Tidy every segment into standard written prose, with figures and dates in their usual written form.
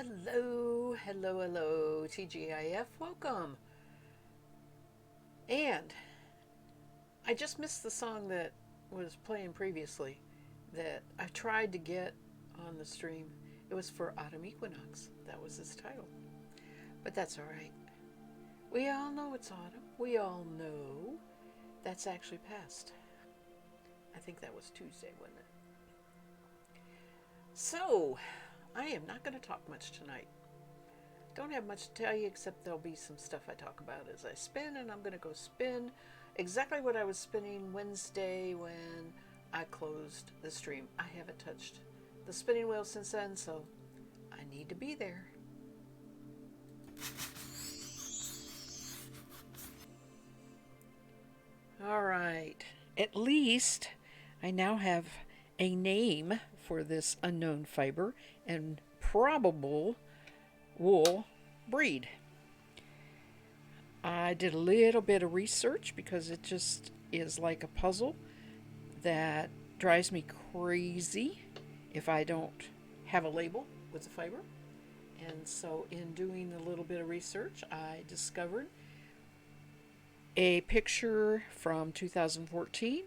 Hello, hello, hello, TGIF, welcome. And I just missed the song that was playing previously that I tried to get on the stream. It was for Autumn Equinox. That was its title. But that's all right. We all know it's autumn. We all know that's actually past. I think that was Tuesday, wasn't it? So, I am not going to talk much tonight. Don't have much to tell you except there'll be some stuff I talk about as I spin, and I'm going to go spin exactly what I was spinning Wednesday when I closed the stream. I haven't touched the spinning wheel since then, so I need to be there. All right. At least I now have a name for this unknown fiber and probable wool breed. I did a little bit of research because it just is like a puzzle that drives me crazy if I don't have a label with the fiber. And so, in doing a little bit of research, I discovered a picture from 2014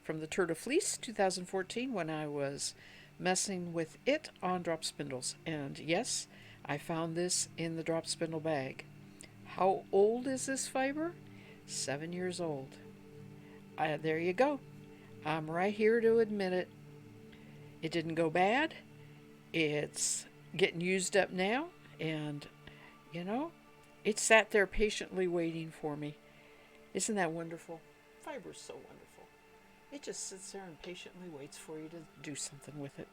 from the Turtle Fleece 2014 when I was messing with it on drop spindles. And yes, I found this in the drop spindle bag. How old is this fiber? 7 years old. There you go. I'm right here to admit it. It didn't go bad. It's getting used up now, and you know, it sat there patiently waiting for me. Isn't that wonderful? Fiber's so wonderful. It just sits there and patiently waits for you to do something with it.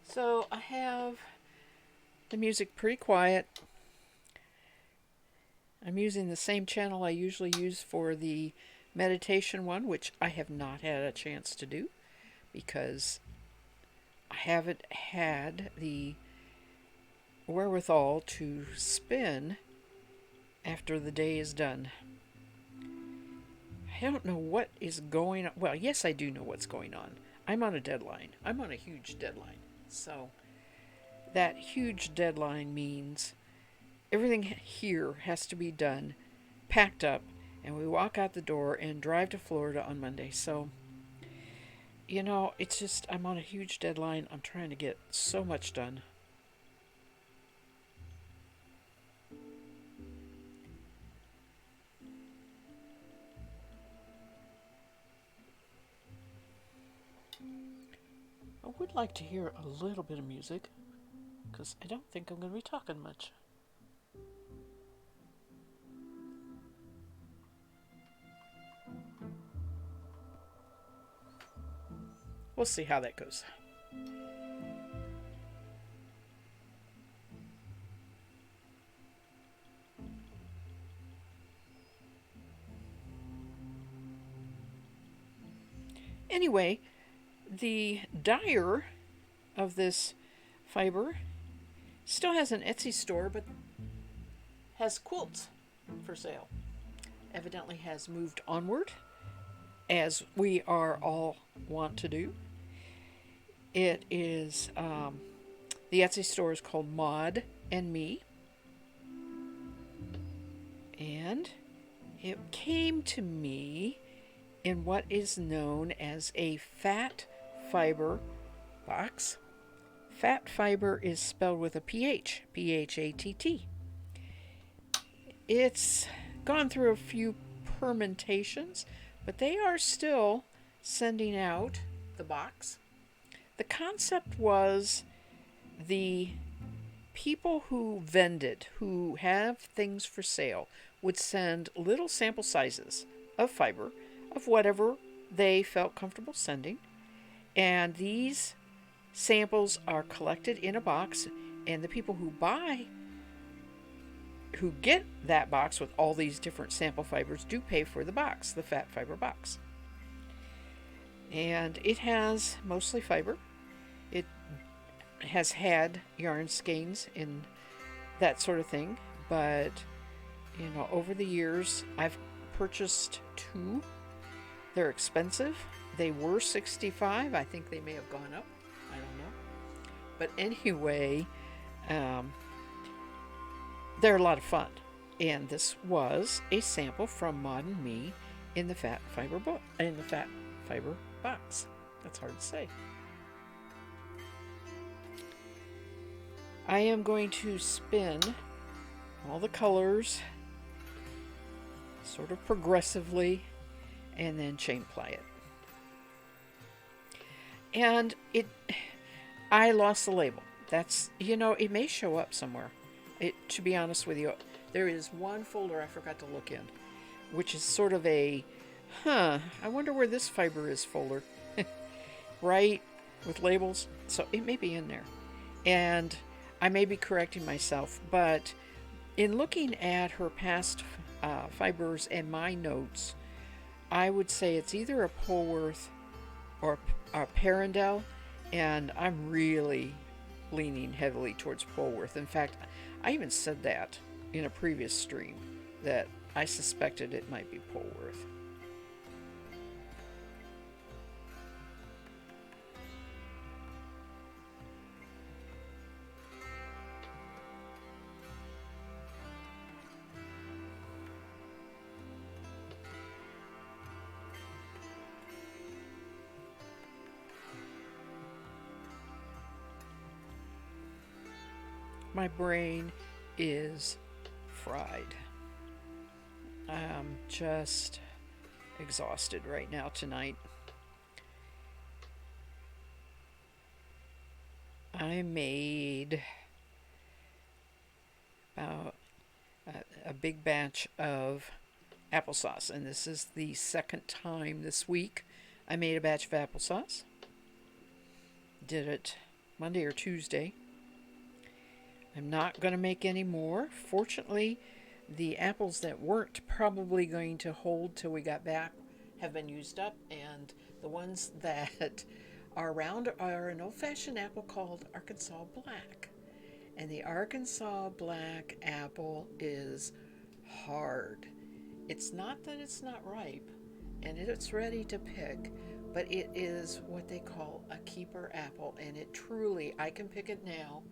So I have the music pretty quiet. I'm using the same channel I usually use for the meditation one, which I have not had a chance to do because I haven't had the wherewithal to spin after the day is done. I don't know what is going on. Well, yes, I do know what's going on. I'm on a deadline. I'm on a huge deadline. So, that huge deadline means everything here has to be done, packed up, and we walk out the door and drive to Florida on Monday. So, it's just, I'm on a huge deadline. I'm trying to get so much done. I would like to hear a little bit of music because I don't think I'm going to be talking much. We'll see how that goes. Anyway, the dyer of this fiber still has an Etsy store, but has quilts for sale. Evidently has moved onward, as we are all want to do. It is the Etsy store is called Maud and Me, and it came to me in what is known as a fat fiber box. Fat fiber is spelled with a PH, PHATT. It's gone through a few permutations, but they are still sending out the box. The concept was the people who vended, who have things for sale, would send little sample sizes of fiber of whatever they felt comfortable sending. And these samples are collected in a box, and the people who get that box with all these different sample fibers do pay for the box, the fat fiber box. And it has mostly fiber. It has had yarn skeins and that sort of thing, but over the years I've purchased 2. They're expensive. They were $65. I think they may have gone up. I don't know. But anyway, they're a lot of fun. And this was a sample from Maud and Me in the Fat Fiber box. That's hard to say. I am going to spin all the colors sort of progressively and then chain ply it. And I lost the label. That's, it may show up somewhere. To be honest with you, there is one folder I forgot to look in, which is sort of I wonder where this fiber is folder. Right? With labels. So it may be in there. And I may be correcting myself, but in looking at her past fibers and my notes, I would say it's either a Polworth or a Parendell, and I'm really leaning heavily towards Polworth. In fact, I even said that in a previous stream, that I suspected it might be Polworth. My brain is fried. I'm just exhausted right now tonight. I made about a big batch of applesauce, and this is the second time this week I made a batch of applesauce. Did it Monday or Tuesday. I'm not going to make any more. Fortunately, the apples that weren't probably going to hold till we got back have been used up, and the ones that are around are an old-fashioned apple called Arkansas Black. And the Arkansas Black apple is hard. It's not that it's not ripe, and it's ready to pick, but it is what they call a keeper apple, and it truly, I can pick it now,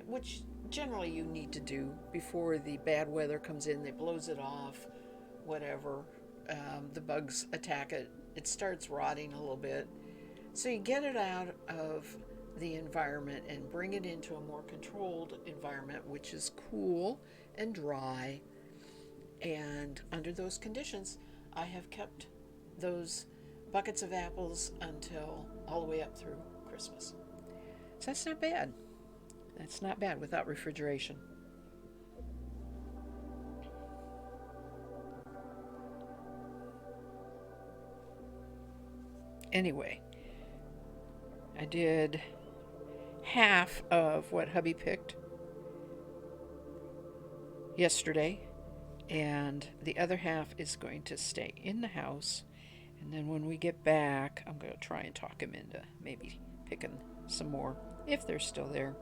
which generally you need to do before the bad weather comes in. That blows it off, whatever. The bugs attack it. It starts rotting a little bit. So you get it out of the environment and bring it into a more controlled environment, which is cool and dry. And under those conditions, I have kept those buckets of apples until all the way up through Christmas. So that's not bad. That's not bad without refrigeration. Anyway, I did half of what hubby picked yesterday, and the other half is going to stay in the house. And then when we get back, I'm going to try and talk him into maybe picking some more if they're still there.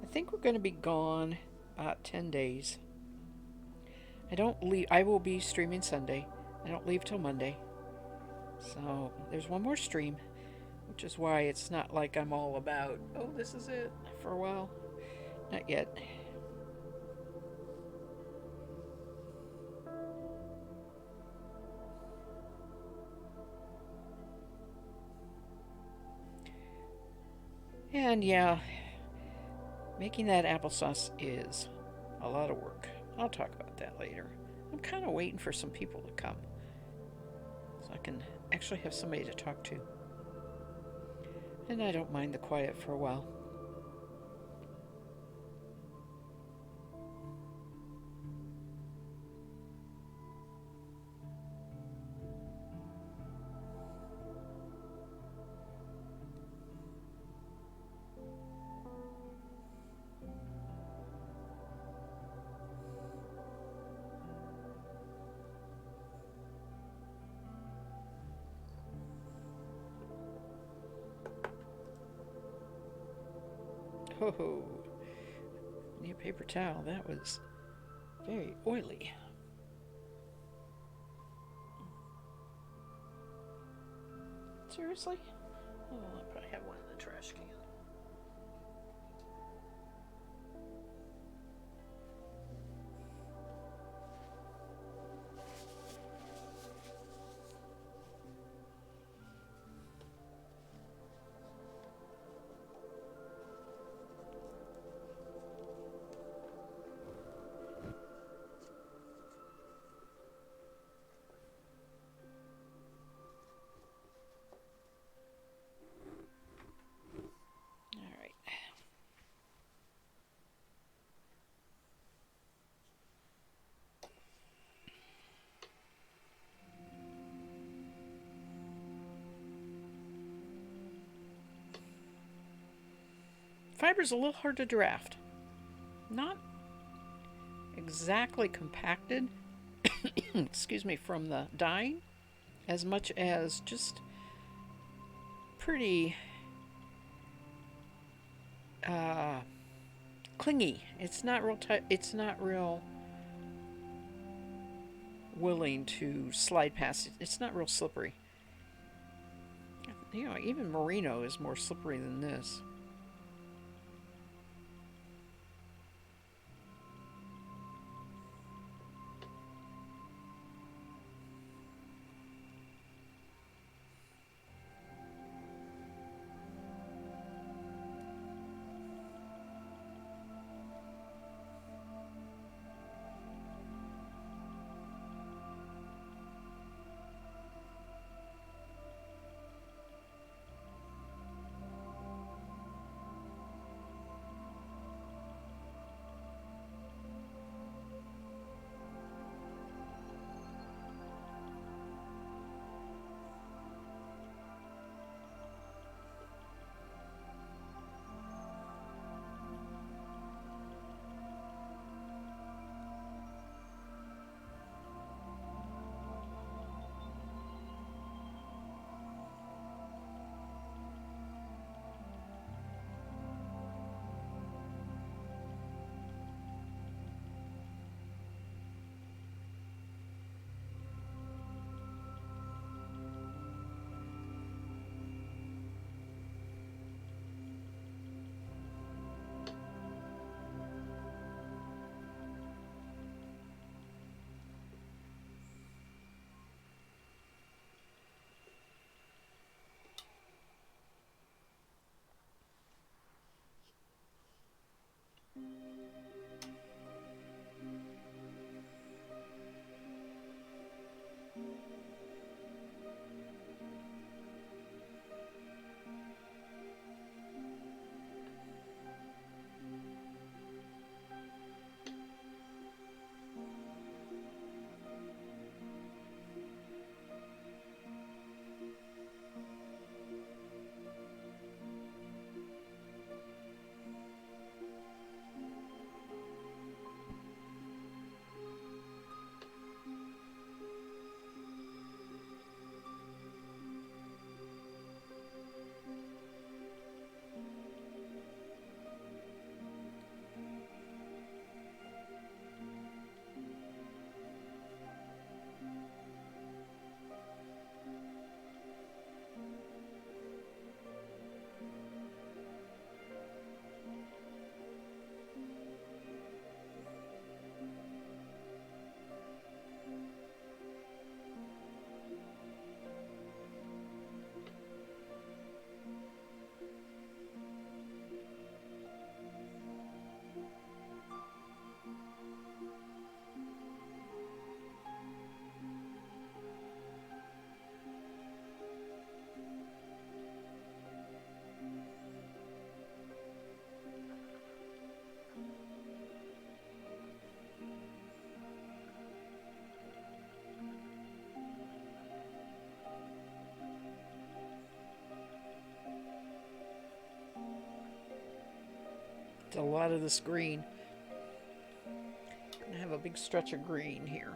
I think we're going to be gone about 10 days. I don't leave. I will be streaming Sunday. I don't leave till Monday. So there's one more stream, which is why it's not like I'm all about, oh, this is it for a while. Not yet. And yeah, making that applesauce is a lot of work. I'll talk about that later. I'm kind of waiting for some people to come so I can actually have somebody to talk to. And I don't mind the quiet for a while. Oh, need a paper towel. That was very oily. Seriously? Oh, I probably have one in the trash can. All right. Fiber's a little hard to draft. Not exactly compacted, excuse me, from the dyeing, as much as just pretty uh, clingy. It's not real. It's not real willing to slide past it. It's not real slippery. You know, even merino is more slippery than this. It's a lot of this green. I have a big stretch of green here.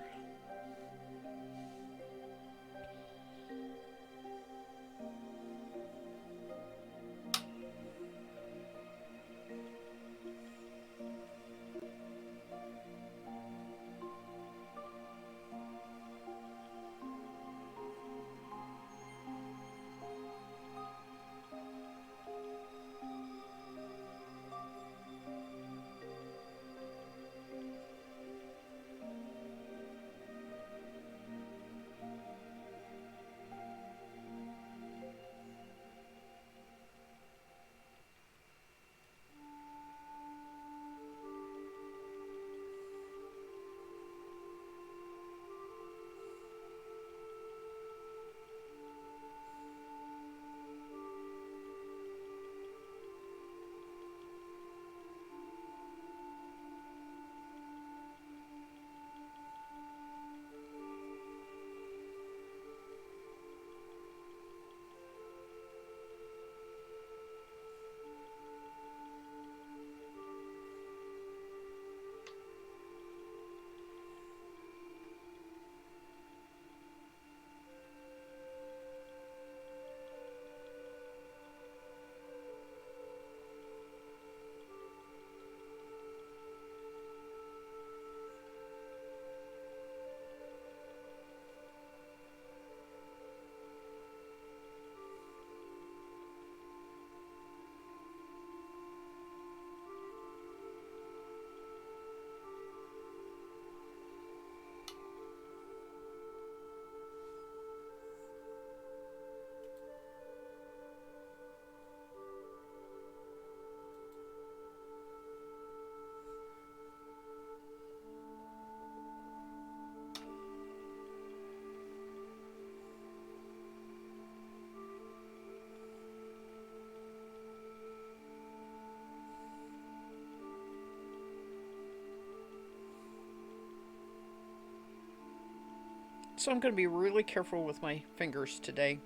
So I'm going to be really careful with my fingers today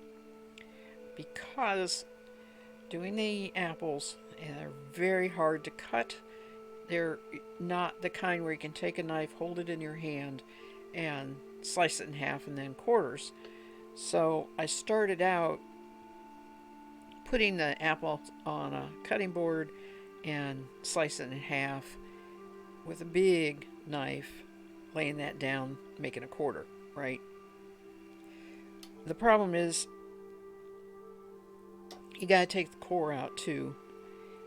because doing the apples, and they're very hard to cut. They're not the kind where you can take a knife, hold it in your hand, and slice it in half and then quarters. So I started out putting the apple on a cutting board and slicing it in half with a big knife, laying that down, making a quarter, right? The problem is you gotta take the core out too.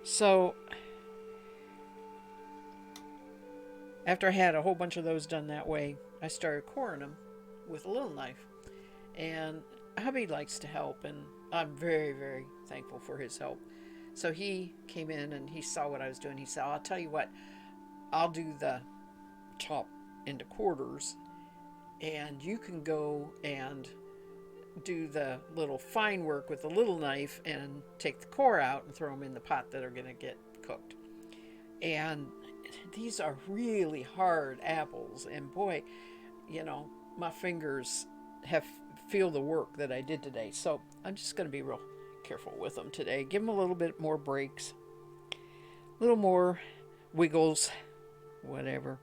So after I had a whole bunch of those done that way, I started coring them with a little knife. And hubby likes to help, and I'm very, very thankful for his help. So he came in and he saw what I was doing. He said, I'll tell you what, I'll do the chop into quarters, and you can go and do the little fine work with the little knife and take the core out and throw them in the pot that are going to get cooked. And these are really hard apples, and boy, my fingers have feel the work that I did today. So I'm just going to be real careful with them today. Give them a little bit more breaks, a little more wiggles, whatever.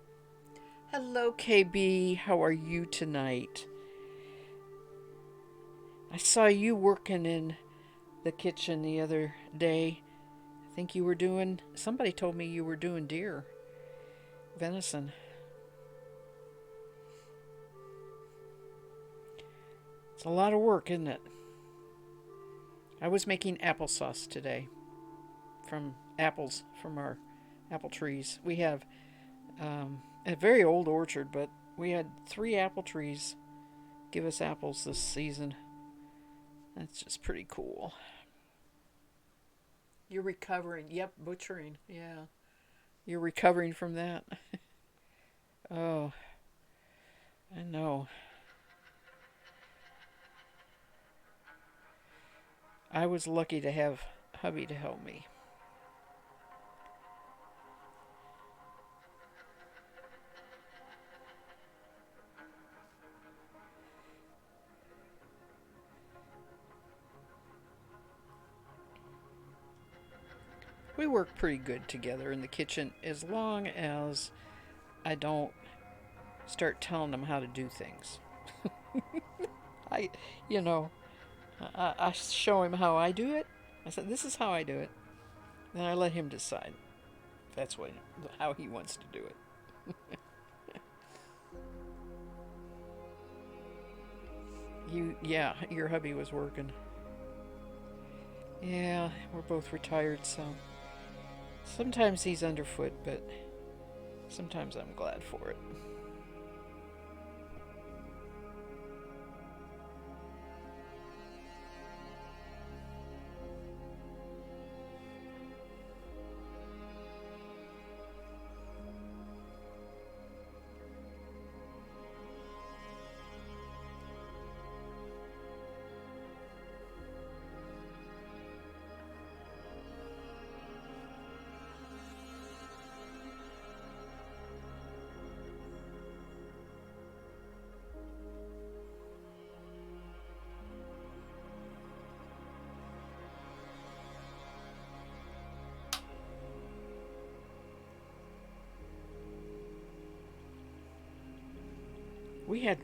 Hello, KB. How are you tonight? I saw you working in the kitchen the other day. I think you were doing, somebody told me you were doing deer venison. It's a lot of work, isn't it? I was making applesauce today from apples from our apple trees. We have a very old orchard, but we had 3 apple trees give us apples this season. That's just pretty cool. You're recovering. Yep, butchering. Yeah. You're recovering from that. Oh, I know. I was lucky to have hubby to help me. We work pretty good together in the kitchen as long as I don't start telling them how to do things. I, you know, I show him how I do it. I said, this is how I do it. Then I let him decide. That's how he wants to do it. Yeah, your hubby was working. Yeah, we're both retired, so sometimes he's underfoot, but sometimes I'm glad for it. We had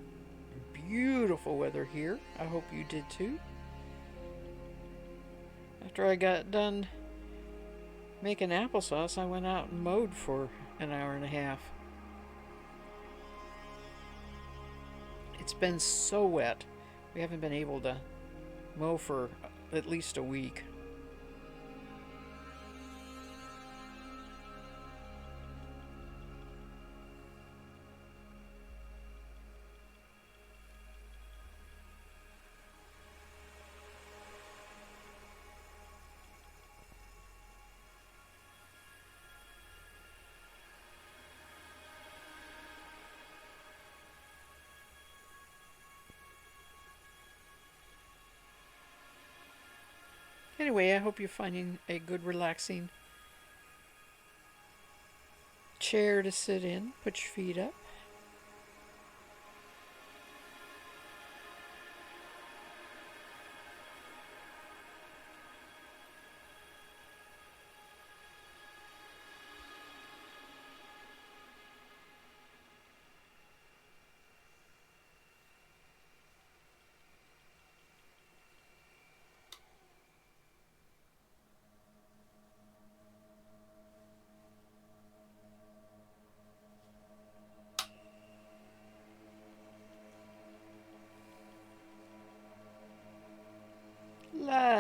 beautiful weather here. I hope you did too. After I got done making applesauce, I went out and mowed for an hour and a half. It's been so wet. We haven't been able to mow for at least a week. Anyway, I hope you're finding a good, relaxing chair to sit in. Put your feet up.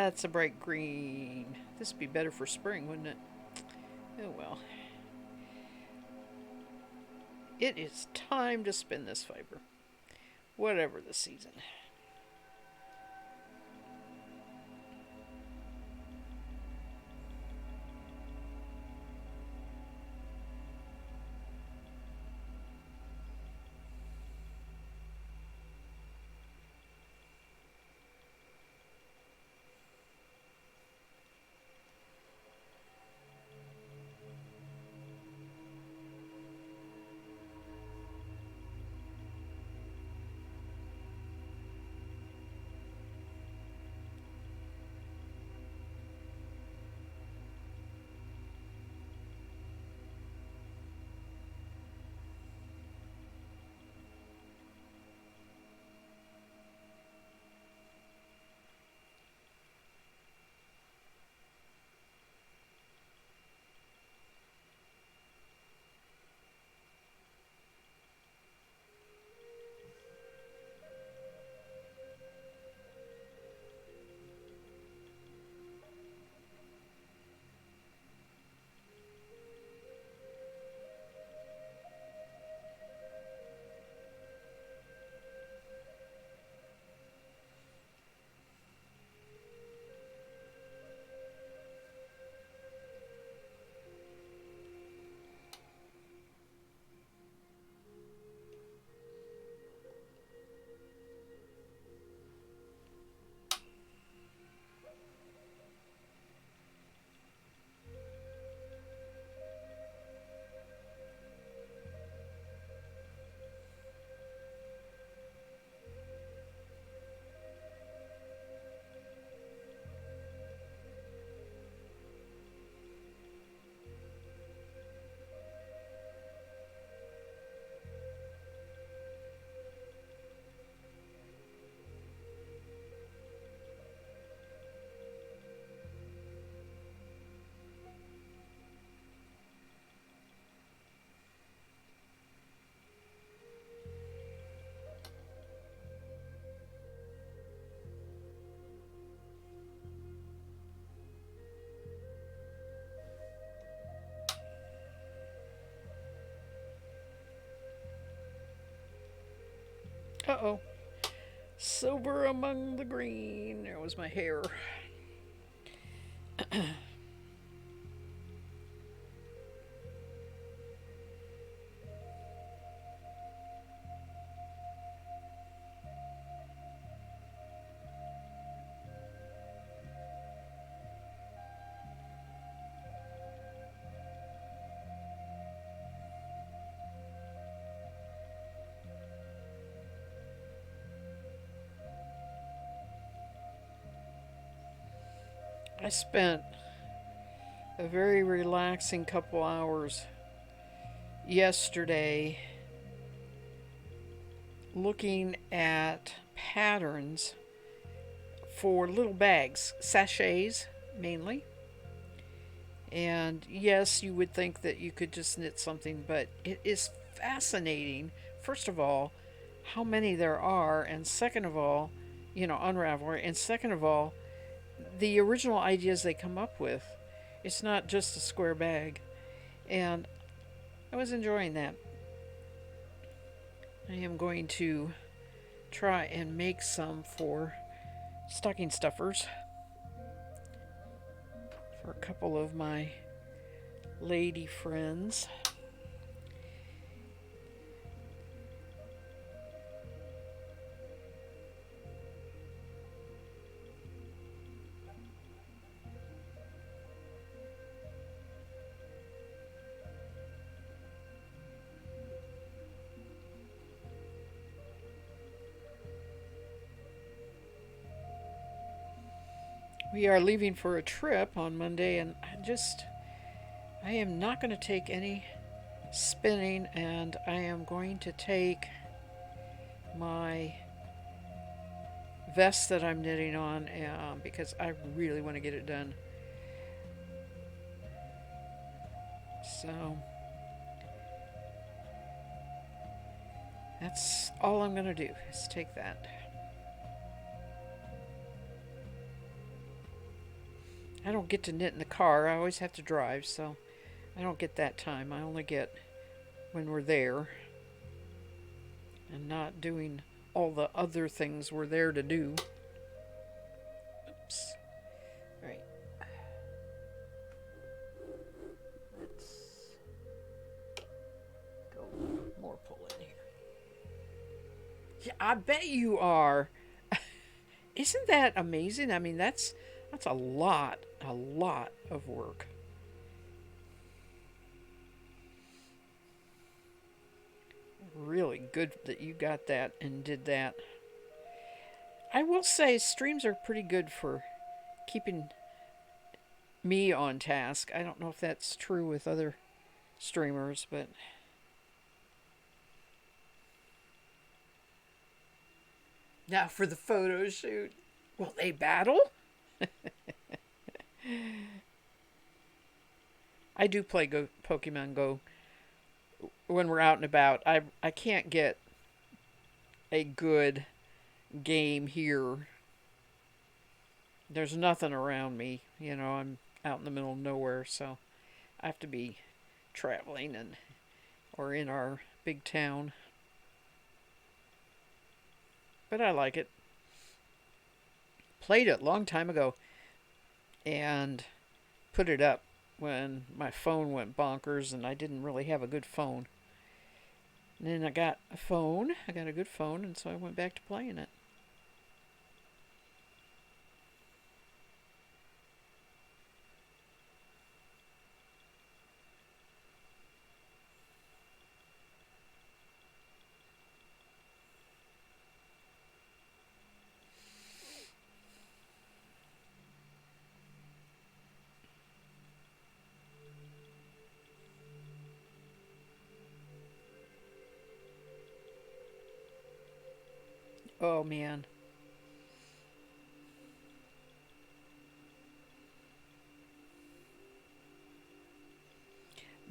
That's a bright green. This would be better for spring, wouldn't it? Oh well. It is time to spin this fiber. Whatever the season. Uh oh. Silver among the green. There was my hair. I spent a very relaxing couple hours yesterday looking at patterns for little bags, sachets mainly. And yes, you would think that you could just knit something, but it is fascinating, first of all, how many there are, and second of all, Unravelry, and second of all, the original ideas they come up with. It's not just a square bag. And I was enjoying that. I am going to try and make some for stocking stuffers for a couple of my lady friends. We are leaving for a trip on Monday, and I am not going to take any spinning, and I am going to take my vest that I'm knitting on because I really want to get it done. So that's all I'm going to do is take that. I don't get to knit in the car. I always have to drive, so I don't get that time. I only get when we're there and not doing all the other things we're there to do. Oops. All right. Let's go more pull in here. Yeah, I bet you are. Isn't that amazing? I mean, that's a lot of work. Really good that you got that and did that. I will say streams are pretty good for keeping me on task. I don't know if that's true with other streamers, but now for the photo shoot. Will they battle? I do play Pokemon Go when we're out and about. I can't get a good game here. There's nothing around me. I'm out in the middle of nowhere, so I have to be traveling and or in our big town. But I like it. Played it a long time ago and put it up when my phone went bonkers and I didn't really have a good phone. And then I got a phone. I got a good phone, and so I went back to playing it. Oh man.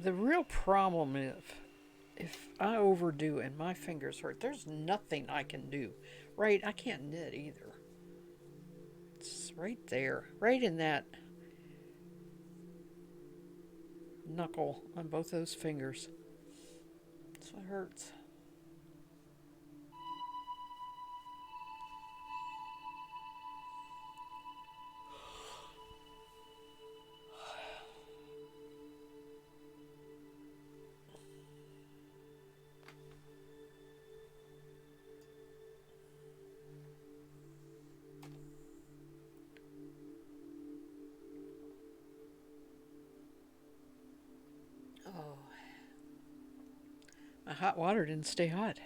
The real problem is if I overdo and my fingers hurt, there's nothing I can do. Right? I can't knit either. It's right there. Right in that knuckle on both those fingers. That's what hurts. Oh, my hot water didn't stay hot.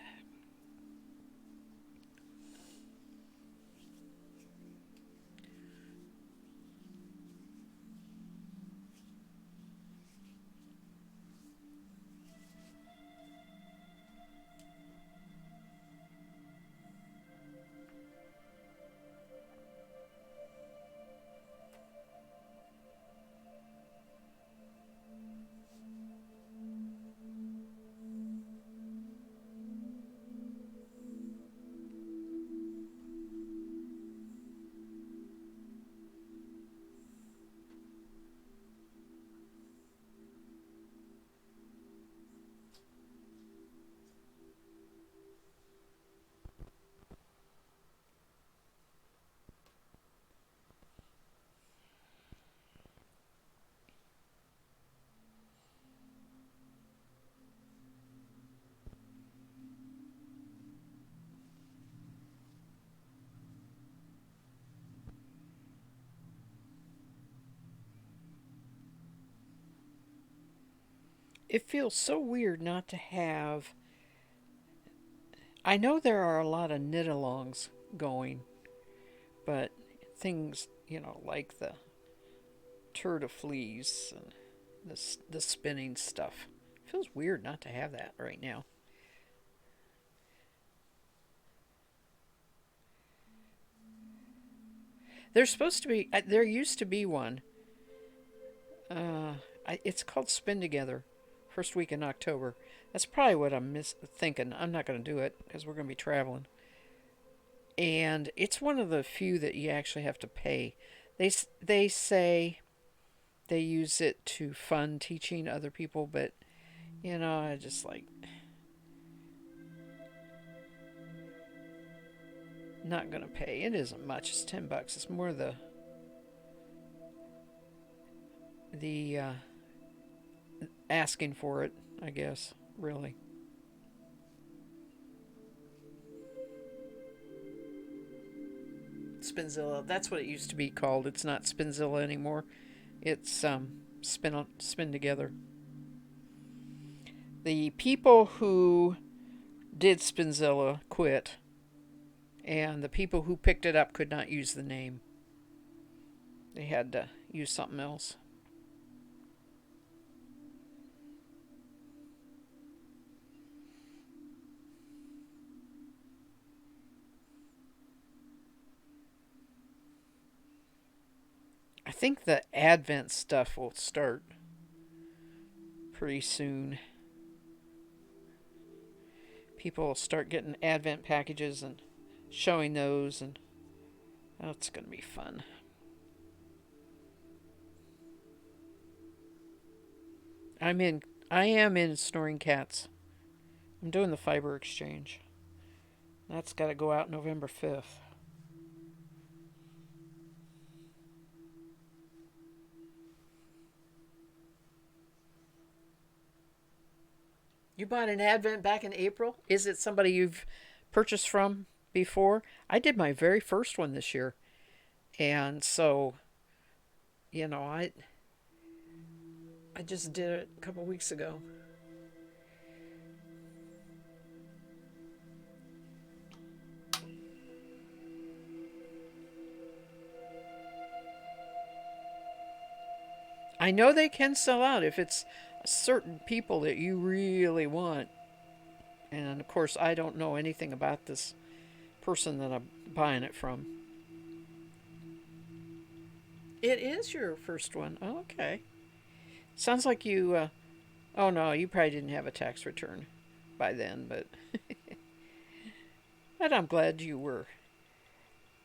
It feels so weird not to have. I know there are a lot of knit alongs going, but things, like the Tour de Fleece and the spinning stuff. It feels weird not to have that right now. There's supposed to be, there used to be one. It's called Spin Together, first week in October. That's probably what I'm thinking. I'm not going to do it because we're going to be traveling. And it's one of the few that you actually have to pay. They say they use it to fund teaching other people, but I just like not gonna pay. It isn't much. It's $10. It's more the asking for it, I guess. Really. Spinzilla. That's what it used to be called. It's not Spinzilla anymore. It's spin together. The people who did Spinzilla quit, and the people who picked it up could not use the name. They had to use something else. I think the Advent stuff will start pretty soon. People will start getting Advent packages and showing those, and it's going to be fun. I am in Snoring Cats. I'm doing the fiber exchange. That's got to go out November 5th. You bought an Advent back in April? Is it somebody you've purchased from before? I did my very first one this year. And so, you know, I I just did it a couple weeks ago. I know they can sell out if it's certain people that you really want. And of course, I don't know anything about this person that I'm buying it from. It is your first one. Oh, okay. Sounds like you. Oh no, you probably didn't have a tax return by then, but I'm glad you were.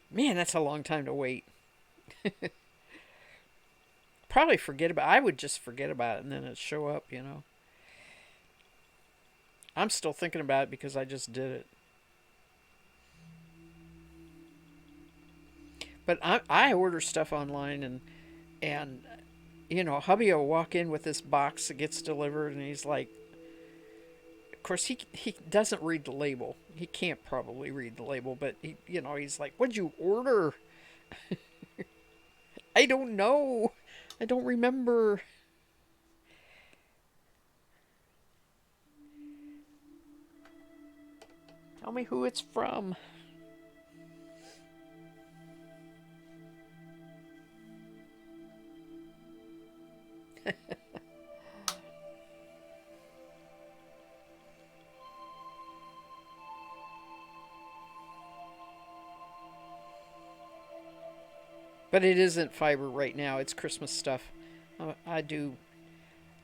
Man, that's a long time to wait. Probably forget about. I would just forget about it and then it'd show up. I'm still thinking about it because I just did it. But I order stuff online and hubby will walk in with this box that gets delivered and he's like, of course he doesn't read the label. He can't probably read the label, but he's like, "What'd you order?" I don't know. I don't remember. Tell me who it's from. But it isn't fiber right now. It's Christmas stuff. I do.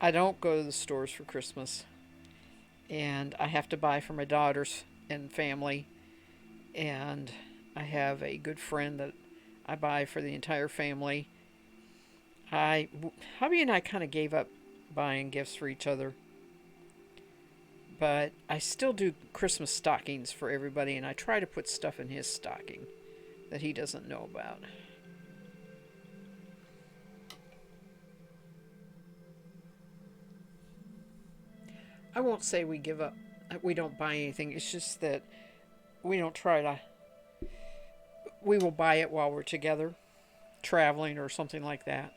I don't go to the stores for Christmas, and I have to buy for my daughters and family. And I have a good friend that I buy for the entire family. I Hubby and I kind of gave up buying gifts for each other, but I still do Christmas stockings for everybody, and I try to put stuff in his stocking that he doesn't know about. I won't say we give up. We don't buy anything. It's just that we don't try to. We will buy it while we're together, traveling or something like that.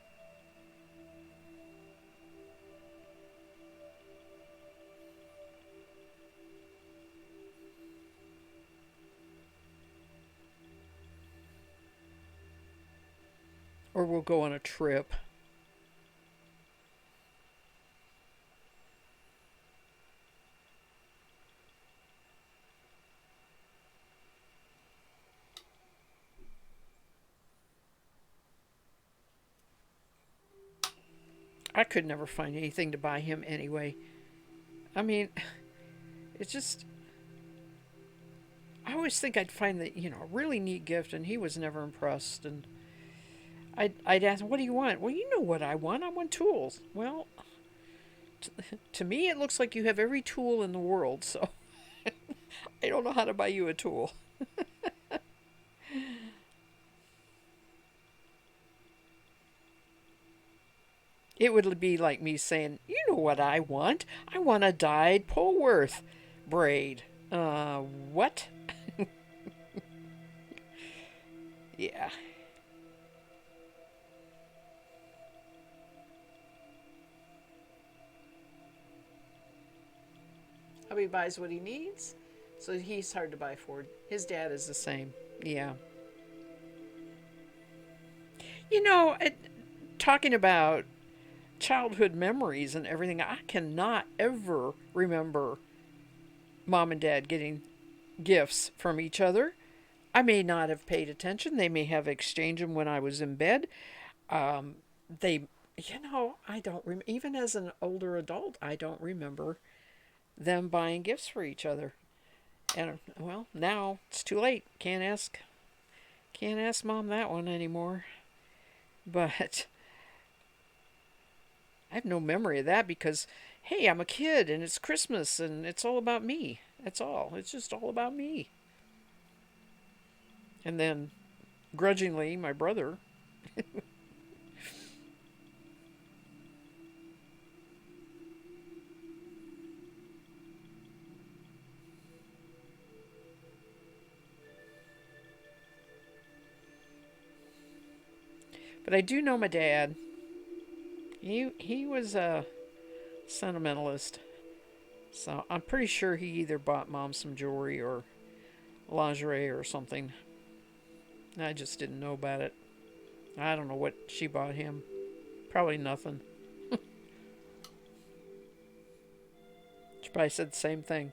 Or we'll go on a trip. I could never find anything to buy him anyway. I mean, it's just. I always think I'd find a really neat gift, and he was never impressed. And I'd ask, what do you want? Well, you know what I want. I want tools. Well, to me, it looks like you have every tool in the world, so I don't know how to buy you a tool. It would be like me saying, you know what I want? I want a dyed Polworth braid. What? Yeah. Hubby buys what he needs, so he's hard to buy for. His dad is the same. Yeah. You know, talking about childhood memories and everything, I cannot ever remember mom and dad getting gifts from each other. I may not have paid attention. They may have exchanged them when I was in bed. Um, they, I don't even as an older adult, I don't remember them buying gifts for each other. And well, now it's too late. Can't ask mom that one anymore. But I have no memory of that because hey, I'm a kid and it's Christmas and it's all about me. That's all. It's just all about me. And then grudgingly, my brother. But I do know my dad. He was a sentimentalist. So I'm pretty sure he either bought mom some jewelry or lingerie or something. I just didn't know about it. I don't know what she bought him. Probably nothing. She probably said the same thing.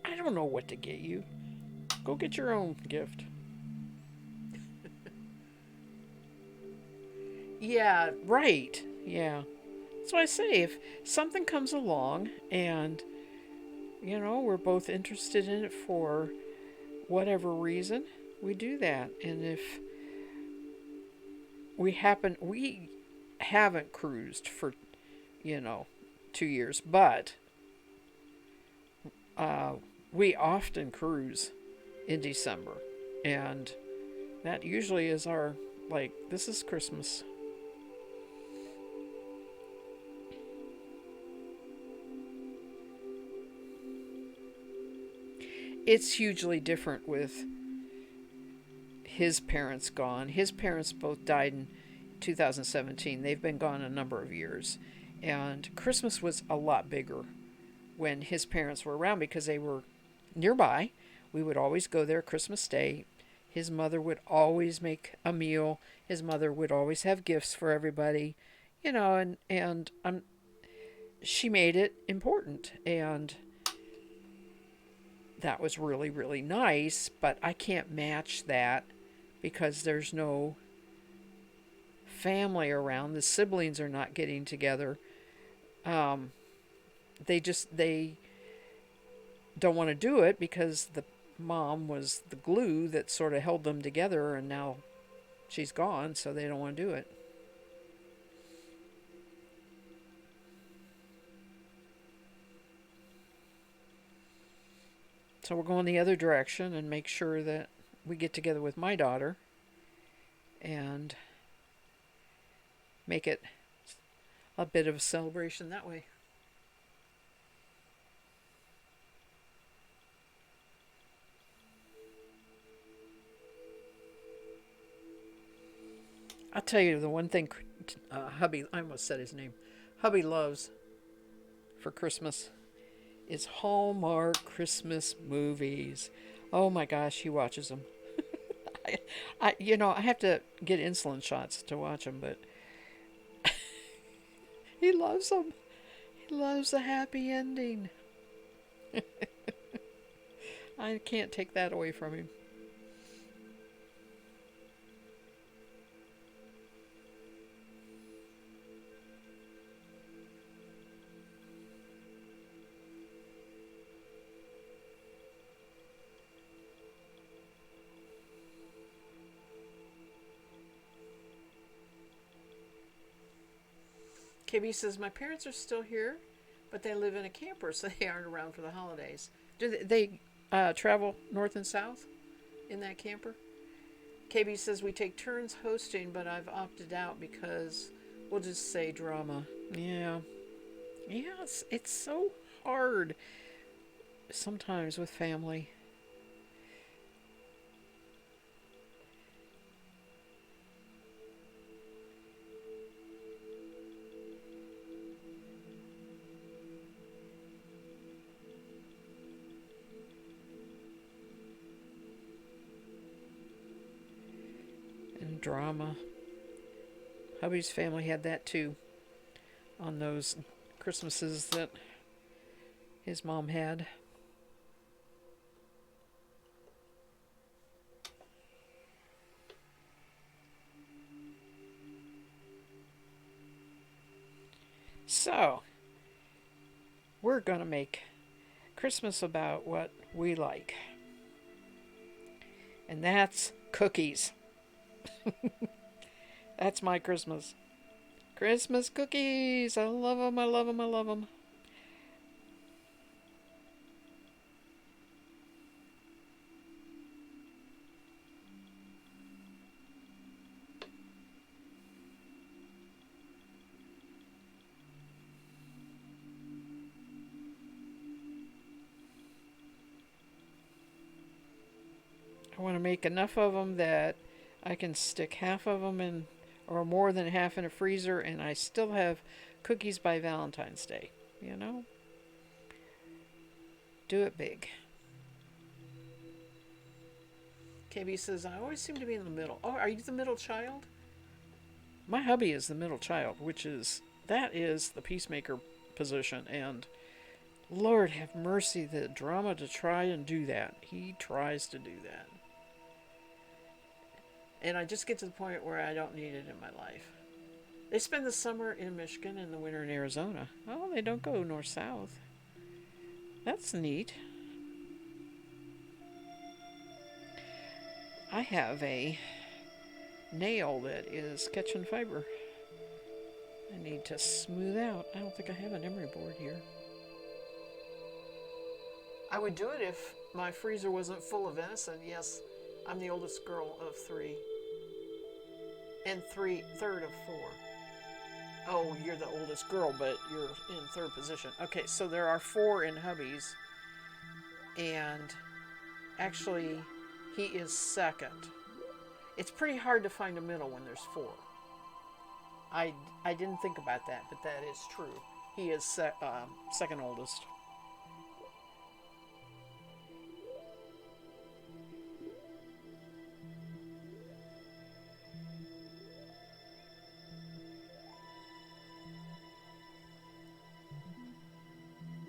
I don't know what to get you. Go get your own gift. Yeah, right. Yeah. That's why I say if something comes along and, we're both interested in it for whatever reason, we do that. And if we haven't cruised for, you know, 2 years, but uh, we often cruise in December. And that usually is our, like, this is Christmas. It's hugely different with his parents gone. His parents both died in 2017. They've been gone a number of years. And Christmas was a lot bigger when his parents were around because they were nearby. We would always go there Christmas Day. His mother would always make a meal. His mother would always have gifts for everybody, and she made it important, and that was really really nice. But I can't match that because there's no family around. The siblings are not getting together. Um, they don't want to do it because the mom was the glue that sort of held them together, and now she's gone, so they don't want to do it. So we're going the other direction and make sure that we get together with my daughter and make it a bit of a celebration that way. I'll tell you the one thing hubby, I almost said his name, hubby loves for Christmas is Hallmark Christmas movies. Oh my gosh, he watches them. I have to get insulin shots to watch them, but he loves them. He loves a happy ending. I can't take that away from him. KB says, my parents are still here, but they live in a camper, so they aren't around for the holidays. Do they travel north and south in that camper? KB says, we take turns hosting, but I've opted out because we'll just say drama. Yeah. Yeah, it's so hard sometimes with family. And drama. Hubby's family had that too on those Christmases that his mom had. So, we're going to make Christmas about what we like. And that's cookies. That's my Christmas. Christmas cookies. I love them. I love them. I love them. I want to make enough of them that I can stick half of them in, or more than half in a freezer, and I still have cookies by Valentine's Day. You know? Do it big. KB says, I always seem to be in the middle. Oh, are you the middle child? My hubby is the middle child, that is the peacemaker position, and Lord have mercy, the drama to try and do that. He tries to do that. And I just get to the point where I don't need it in my life. They spend the summer in Michigan and the winter in Arizona. Oh, they don't go north-south. That's neat. I have a nail that is catching fiber. I need to smooth out. I don't think I have an emery board here. I would do it if my freezer wasn't full of venison. Yes, I'm the oldest girl of three. And third of four. Oh, you're the oldest girl, but you're in third position. Okay, so there are four in hubby's. And actually, he is second. It's pretty hard to find a middle when there's four. I didn't think about that, but that is true. He is second oldest.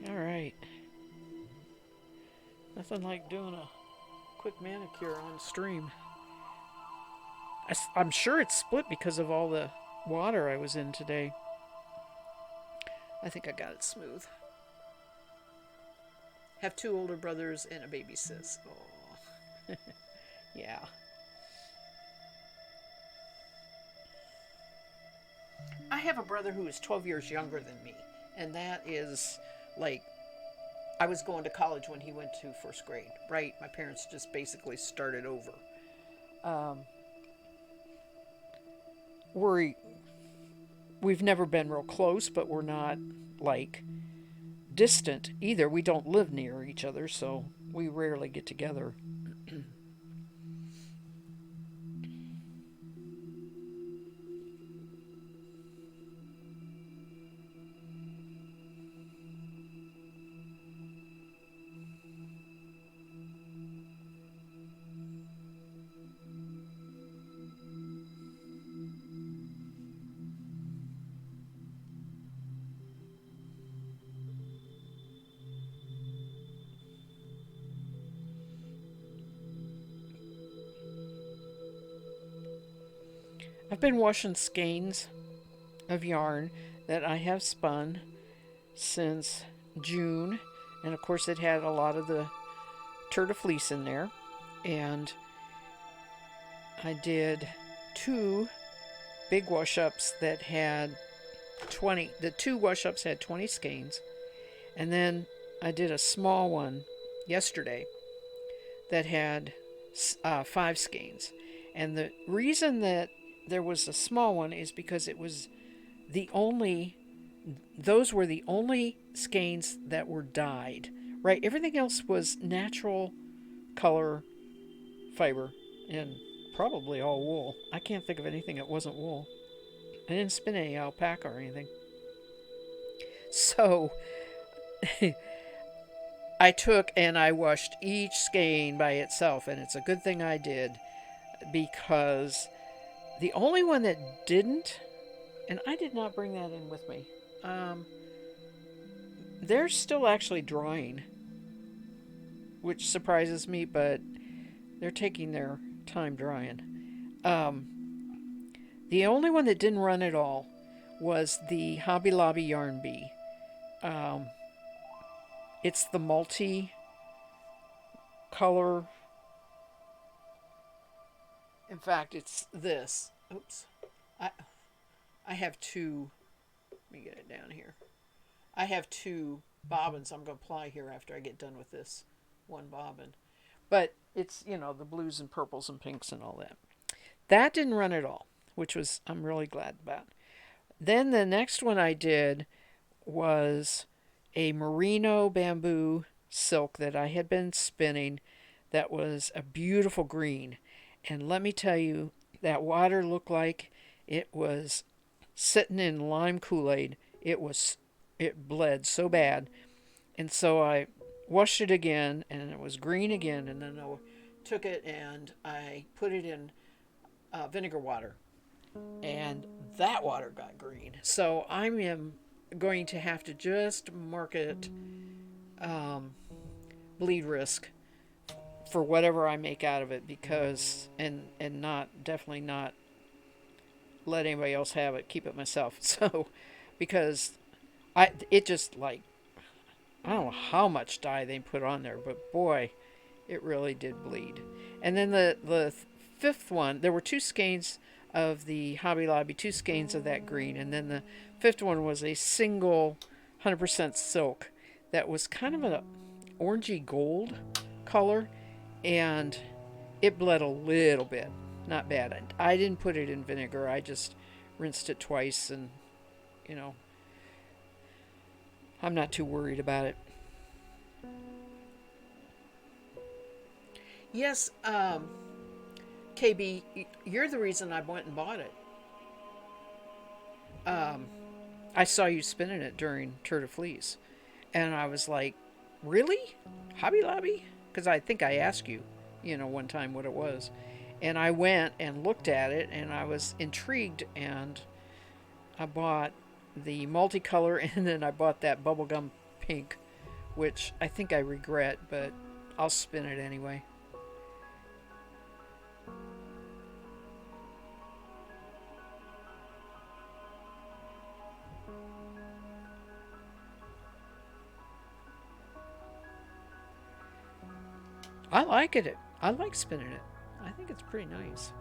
All right. Nothing like doing a quick manicure on stream. I'm sure it's split because of all the water I was in today. I think I got it smooth. Have two older brothers and a baby sis. Oh, yeah. I have a brother who is 12 years younger than me, and that is like I was going to college when he went to first grade, right? My parents just basically started over. Um, we've never been real close, but we're not like distant either. We don't live near each other, so we rarely get together. I've been washing skeins of yarn that I have spun since June, and of course it had a lot of the turtle fleece in there, and I did two big wash ups that had 20. The two wash-ups had 20 skeins, and then I did a small one yesterday that had 5 skeins. And the reason that there was a small one is because it was the only, those were the only skeins that were dyed, right? Everything else was natural color fiber and probably all wool. I can't think of anything that wasn't wool. I didn't spin any alpaca or anything. So I took and I washed each skein by itself, and it's a good thing I did because the only one that didn't, and I did not bring that in with me, um, they're still actually drying, which surprises me, but they're taking their time drying. The only one that didn't run at all was the Hobby Lobby Yarn Bee. Um, it's the multi color. In fact, it's this. Oops. I I have two. Let me get it down here. I have two bobbins I'm going to apply here after I get done with this one bobbin. But it's, the blues and purples and pinks and all that. That didn't run at all, which was I'm really glad about. Then the next one I did was a merino bamboo silk that I had been spinning that was a beautiful green. And let me tell you, that water looked like it was sitting in lime Kool-Aid. It bled so bad. And so I washed it again and it was green again, and then I took it and I put it in vinegar water, and that water got green. So I'm going to have to just mark it bleed risk for whatever I make out of it, because and not definitely not let anybody else have it, keep it myself. So because it just like, I don't know how much dye they put on there, but boy, it really did bleed. And then the fifth one, there were 2 skeins of the Hobby Lobby, 2 skeins of that green, and then the fifth one was a single 100% silk that was kind of an orangey gold color, and it bled a little bit. Not bad. I didn't put it in vinegar. I just rinsed it twice, and you know, I'm not too worried about it. Yes, KB, you're the reason I went and bought it. Um, I saw you spinning it during Tour de Fleece, and I was like, really? Hobby Lobby? Because I think I asked you, one time what it was. And I went and looked at it, and I was intrigued, and I bought the multicolor, and then I bought that bubblegum pink, which I think I regret, but I'll spin it anyway. I like it. I like spinning it. I think it's pretty nice.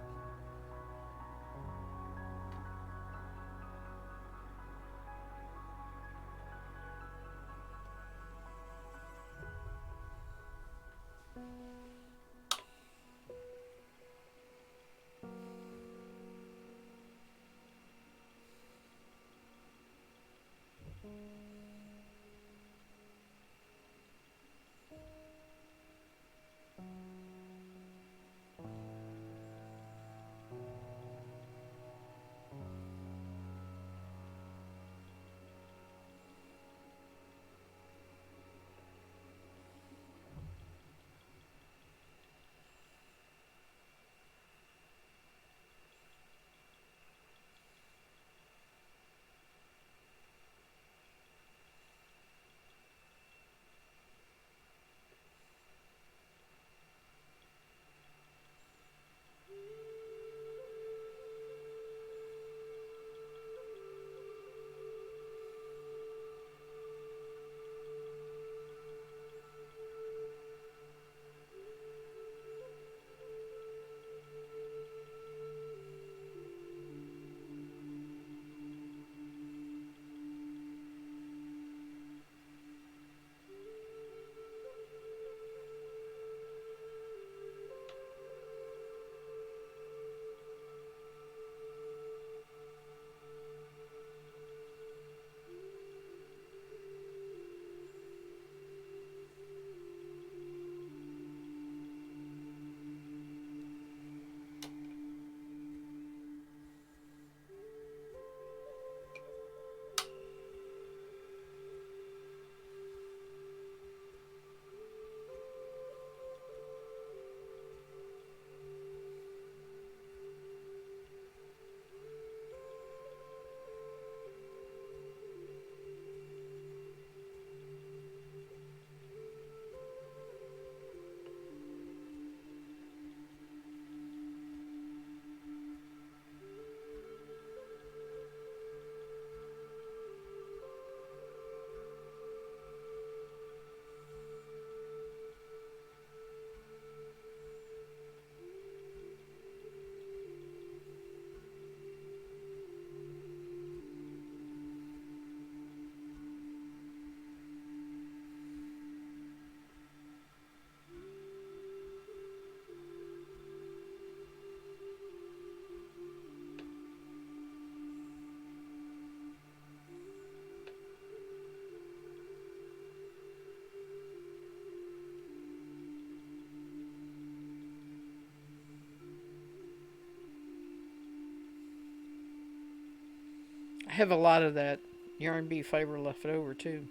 have a lot of that yarn bee fiber left over too.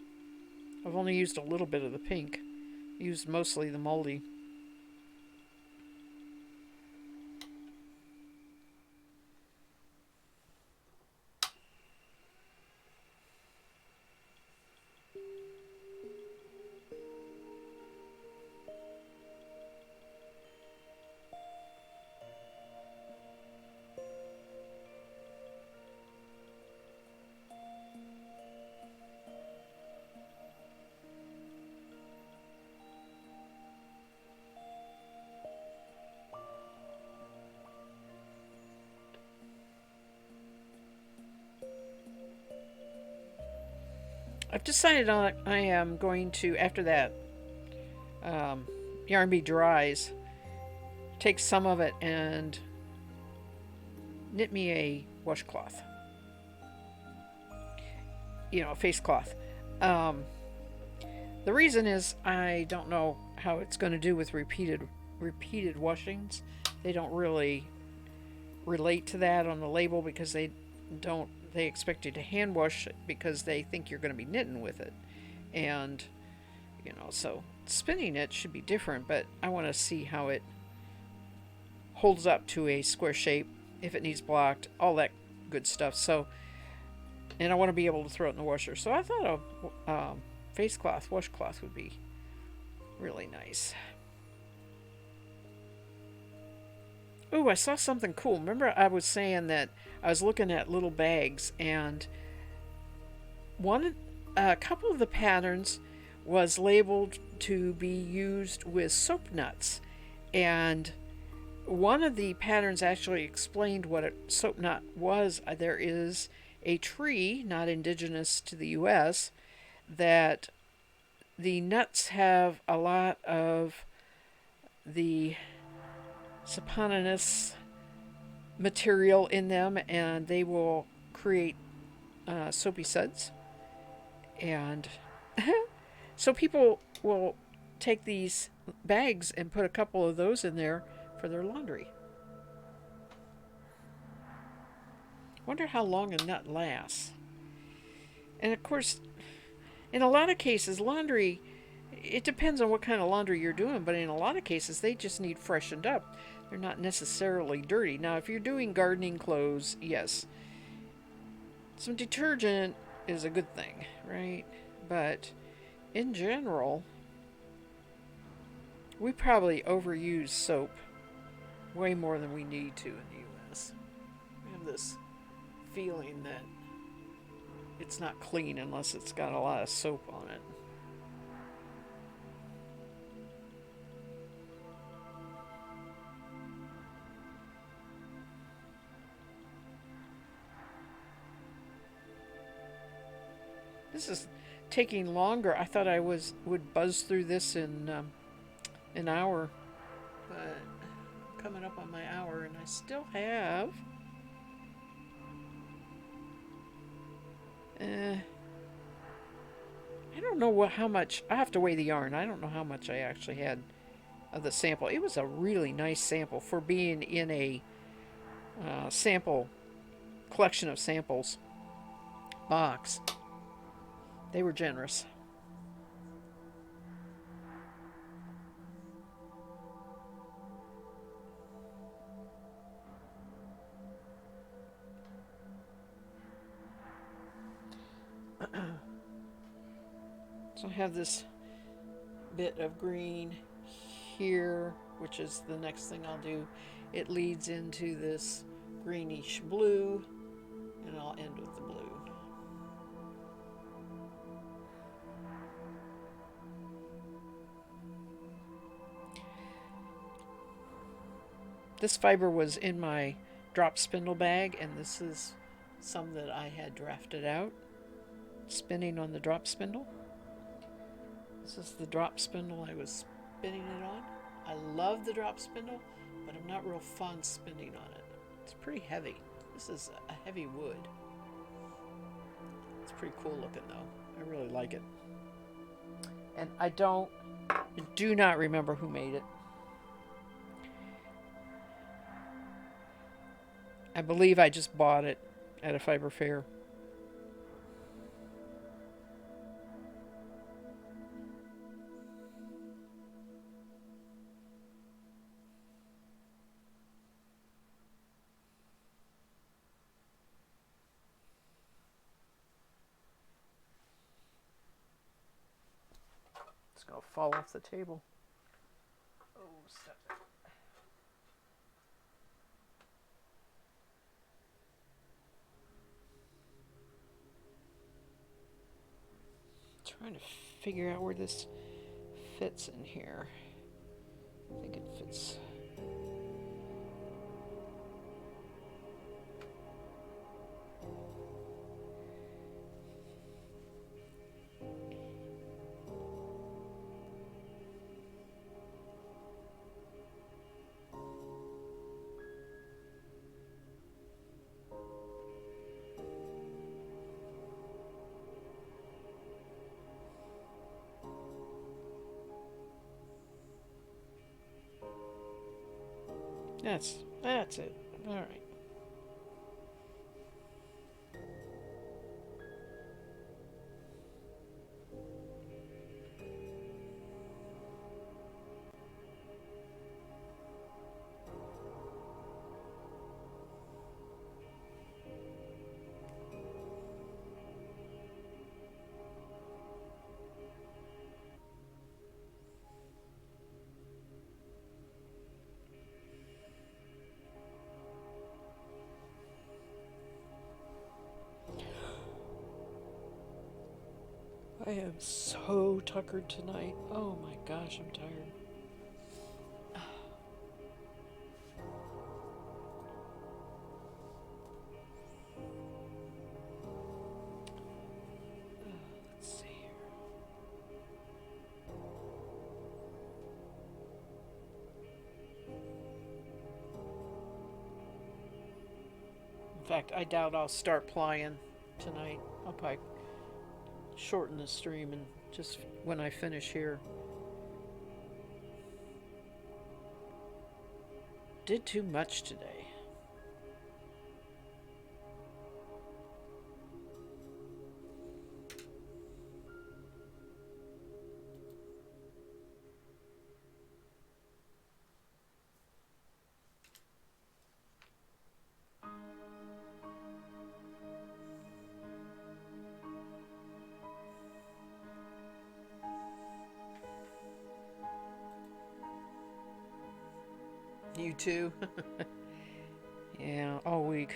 I've only used a little bit of the pink. Used mostly the moldy. I've decided on I am going to, after that um, yarn bee dries, take some of it and knit me a washcloth. A face cloth. Um, the reason is I don't know how it's going to do with repeated washings. They don't really relate to that on the label because they expect you to hand wash it because they think you're going to be knitting with it. And so spinning it should be different, but I want to see how it holds up to a square shape, if it needs blocked, all that good stuff. So, and I want to be able to throw it in the washer. So I thought a face cloth, washcloth would be really nice. Oh, I saw something cool. Remember I was saying that I was looking at little bags, and a couple of the patterns was labeled to be used with soap nuts, and one of the patterns actually explained what a soap nut was. There is a tree not indigenous to the U.S. that the nuts have a lot of the saponinous material in them, and they will create soapy suds. And so people will take these bags and put a couple of those in there for their laundry. Wonder how long a nut lasts. And of course, in a lot of cases, laundry, it depends on what kind of laundry you're doing, but in a lot of cases, they just need freshened up. They're not necessarily dirty. Now, if you're doing gardening clothes, yes, some detergent is a good thing, right? But in general, we probably overuse soap way more than we need to in the U.S. We have this feeling that it's not clean unless it's got a lot of soap on it. This is taking longer. I thought I would buzz through this in an hour, but coming up on my hour, and I still have I don't know how much. I have to weigh the yarn. I don't know how much I actually had of the sample. It was a really nice sample for being in a sample collection of samples box. They were generous. So I have this bit of green here, which is the next thing I'll do. It leads into this greenish blue, and I'll end with the blue. This fiber was in my drop spindle bag, and this is some that I had drafted out, spinning on the drop spindle. This is the drop spindle I was spinning it on. I love the drop spindle, but I'm not real fond spinning on it. It's pretty heavy. This is a heavy wood. It's pretty cool looking though. I really like it. And I do not remember who made it. I believe I just bought it at a fiber fair. gonna fall off the table. Oh, stop it. Trying to figure out where this fits in here. I think it fits. That's it. All right. I am so tuckered tonight. Oh my gosh, I'm tired. Let's see here. In fact, I doubt I'll start plying tonight. I'll probably shorten the stream and just when I finish here. Did too much today. You too? Yeah, all week.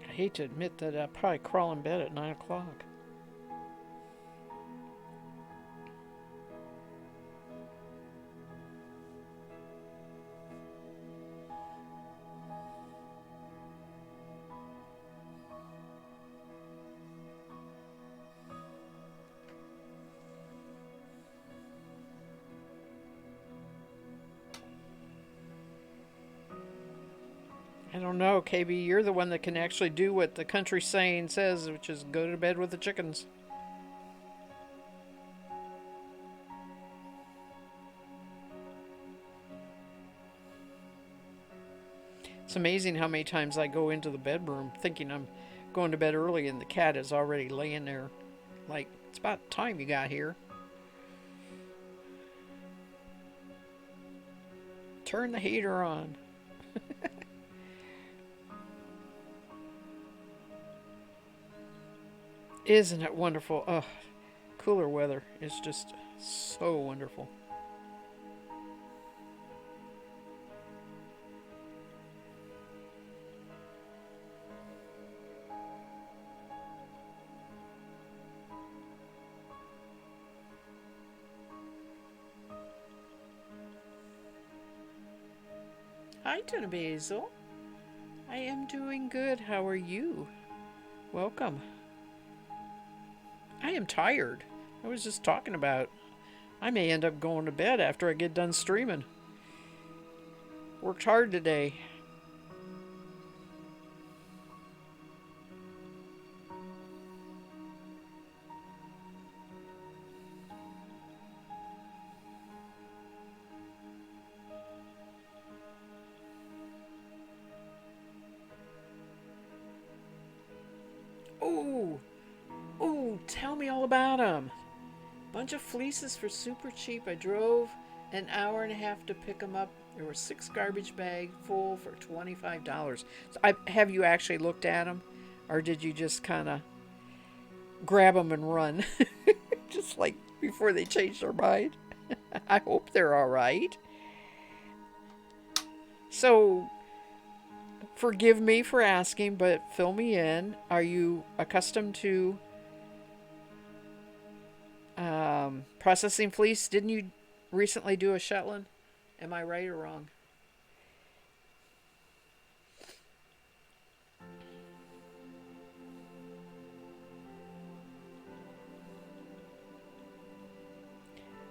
I hate to admit that I probably crawl in bed at 9 o'clock. I don't know, KB. You're the one that can actually do what the country saying says, which is go to bed with the chickens. It's amazing how many times I go into the bedroom thinking I'm going to bed early and the cat is already laying there. Like, it's about time you got here. Turn the heater on. Isn't it wonderful? Ugh, cooler weather is just so wonderful. Hi, Tuna Basil. I am doing good. How are you? Welcome. I am tired. I was just talking about I may end up going to bed after I get done streaming. Worked hard today. Ooh, ooh, tell me all about them. Bunch of fleeces for super cheap. I drove an hour and a half to pick them up. There were 6 garbage bags full for $25. So have you actually looked at them? Or did you just kind of grab them and run? Just like before they changed their mind? I hope they're all right. So, forgive me for asking, but fill me in. Are you accustomed to processing fleece? Didn't you recently do a Shetland? Am I right or wrong?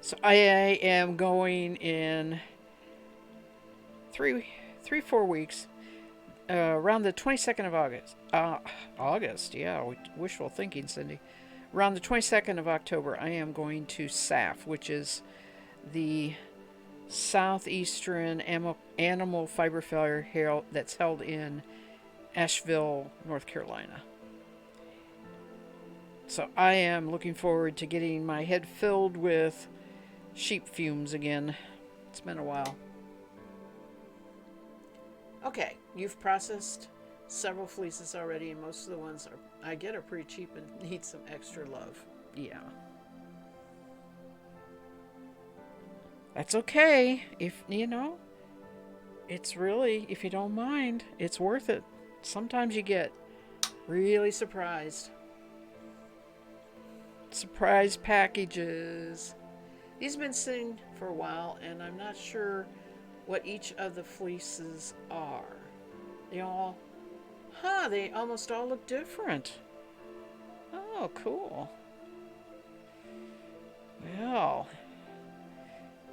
So I am going in 4 weeks, around the 22nd of August. August, yeah, wishful thinking, Cindy. Around the 22nd of October, I am going to SAF, which is the Southeastern Animal Fiber Fair that's held in Asheville, North Carolina. So I am looking forward to getting my head filled with sheep fumes again. It's been a while. Okay, you've processed several fleeces already, and most of the ones I get are pretty cheap and need some extra love. Yeah. That's okay. If, it's really, if you don't mind, it's worth it. Sometimes you get really surprised. Surprise packages. These have been sitting for a while, and I'm not sure what each of the fleeces are. They almost all look different. Oh, cool. Well,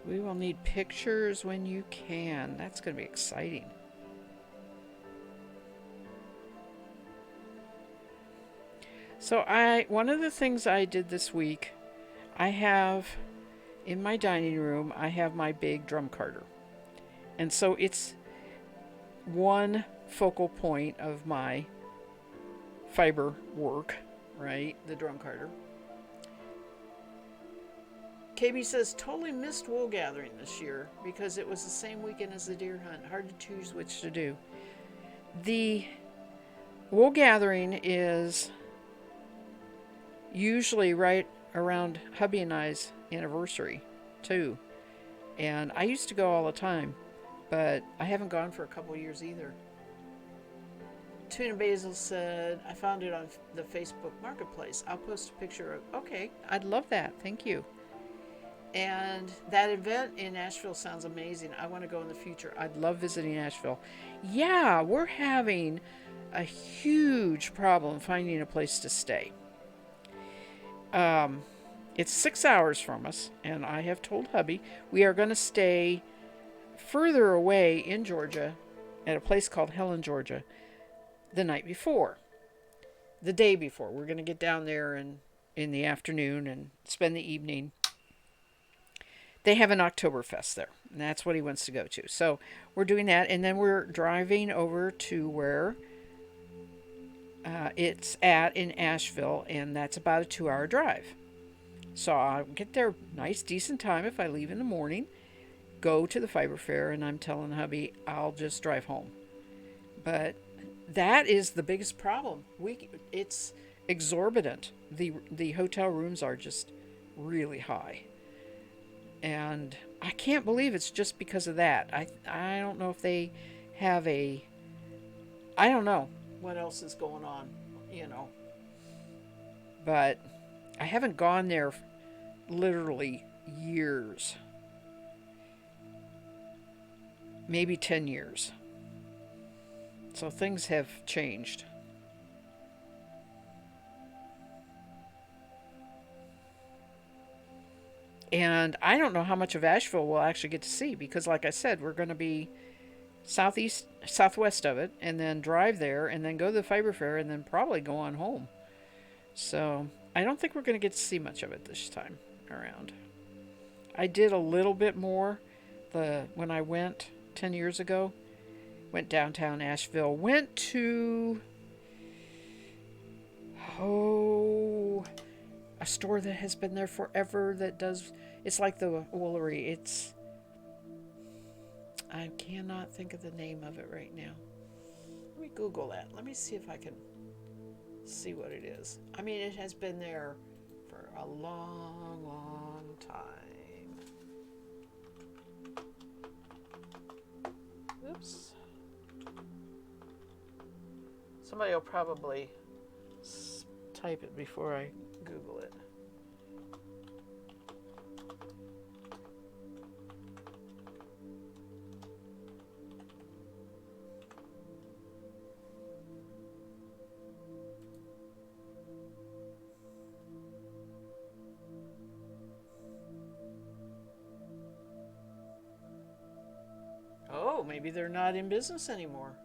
we will need pictures when you can. That's going to be exciting. So one of the things I did this week, I have in my dining room, I have my big drum carter. And so it's one focal point of my fiber work, right? The drum carter. KB says, totally missed wool gathering this year because it was the same weekend as the deer hunt. Hard to choose which to do. The wool gathering is usually right around hubby and I's anniversary, too. And I used to go all the time, but I haven't gone for a couple of years either. Tuna Basil said, I found it on the Facebook Marketplace. I'll post a picture of. Okay, I'd love that. Thank you. And that event in Nashville sounds amazing. I want to go in the future. I'd love visiting Nashville. Yeah, we're having a huge problem finding a place to stay. It's 6 hours from us, and I have told hubby we are going to stay further away in Georgia at a place called Helen, Georgia, the night before. The day before. We're going to get down there in the afternoon and spend the evening. They have an Oktoberfest there, and that's what he wants to go to. So we're doing that, and then we're driving over to where it's at in Asheville, and that's about a 2-hour drive. So I'll get there nice, decent time if I leave in the morning, go to the fiber fair, and I'm telling hubby I'll just drive home. But that is the biggest problem. It's exorbitant. The hotel rooms are just really high. And I can't believe it's just because of that. I don't know if they have I don't know what else is going on, But I haven't gone there literally years. Maybe 10 years. So things have changed. And I don't know how much of Asheville we'll actually get to see because, like I said, we're going to be southwest of it, and then drive there, and then go to the fiber fair, and then probably go on home. So I don't think we're going to get to see much of it this time around. I did a little bit more when I went 10 years ago. Went downtown Asheville. Went to Oh, a store that has been there forever that does. It's like the Woolery. I cannot think of the name of it right now. Let me Google that. Let me see if I can see what it is. I mean, it has been there for a long, long time. Oops. Somebody will probably type it before I Google it. Oh, maybe they're not in business anymore.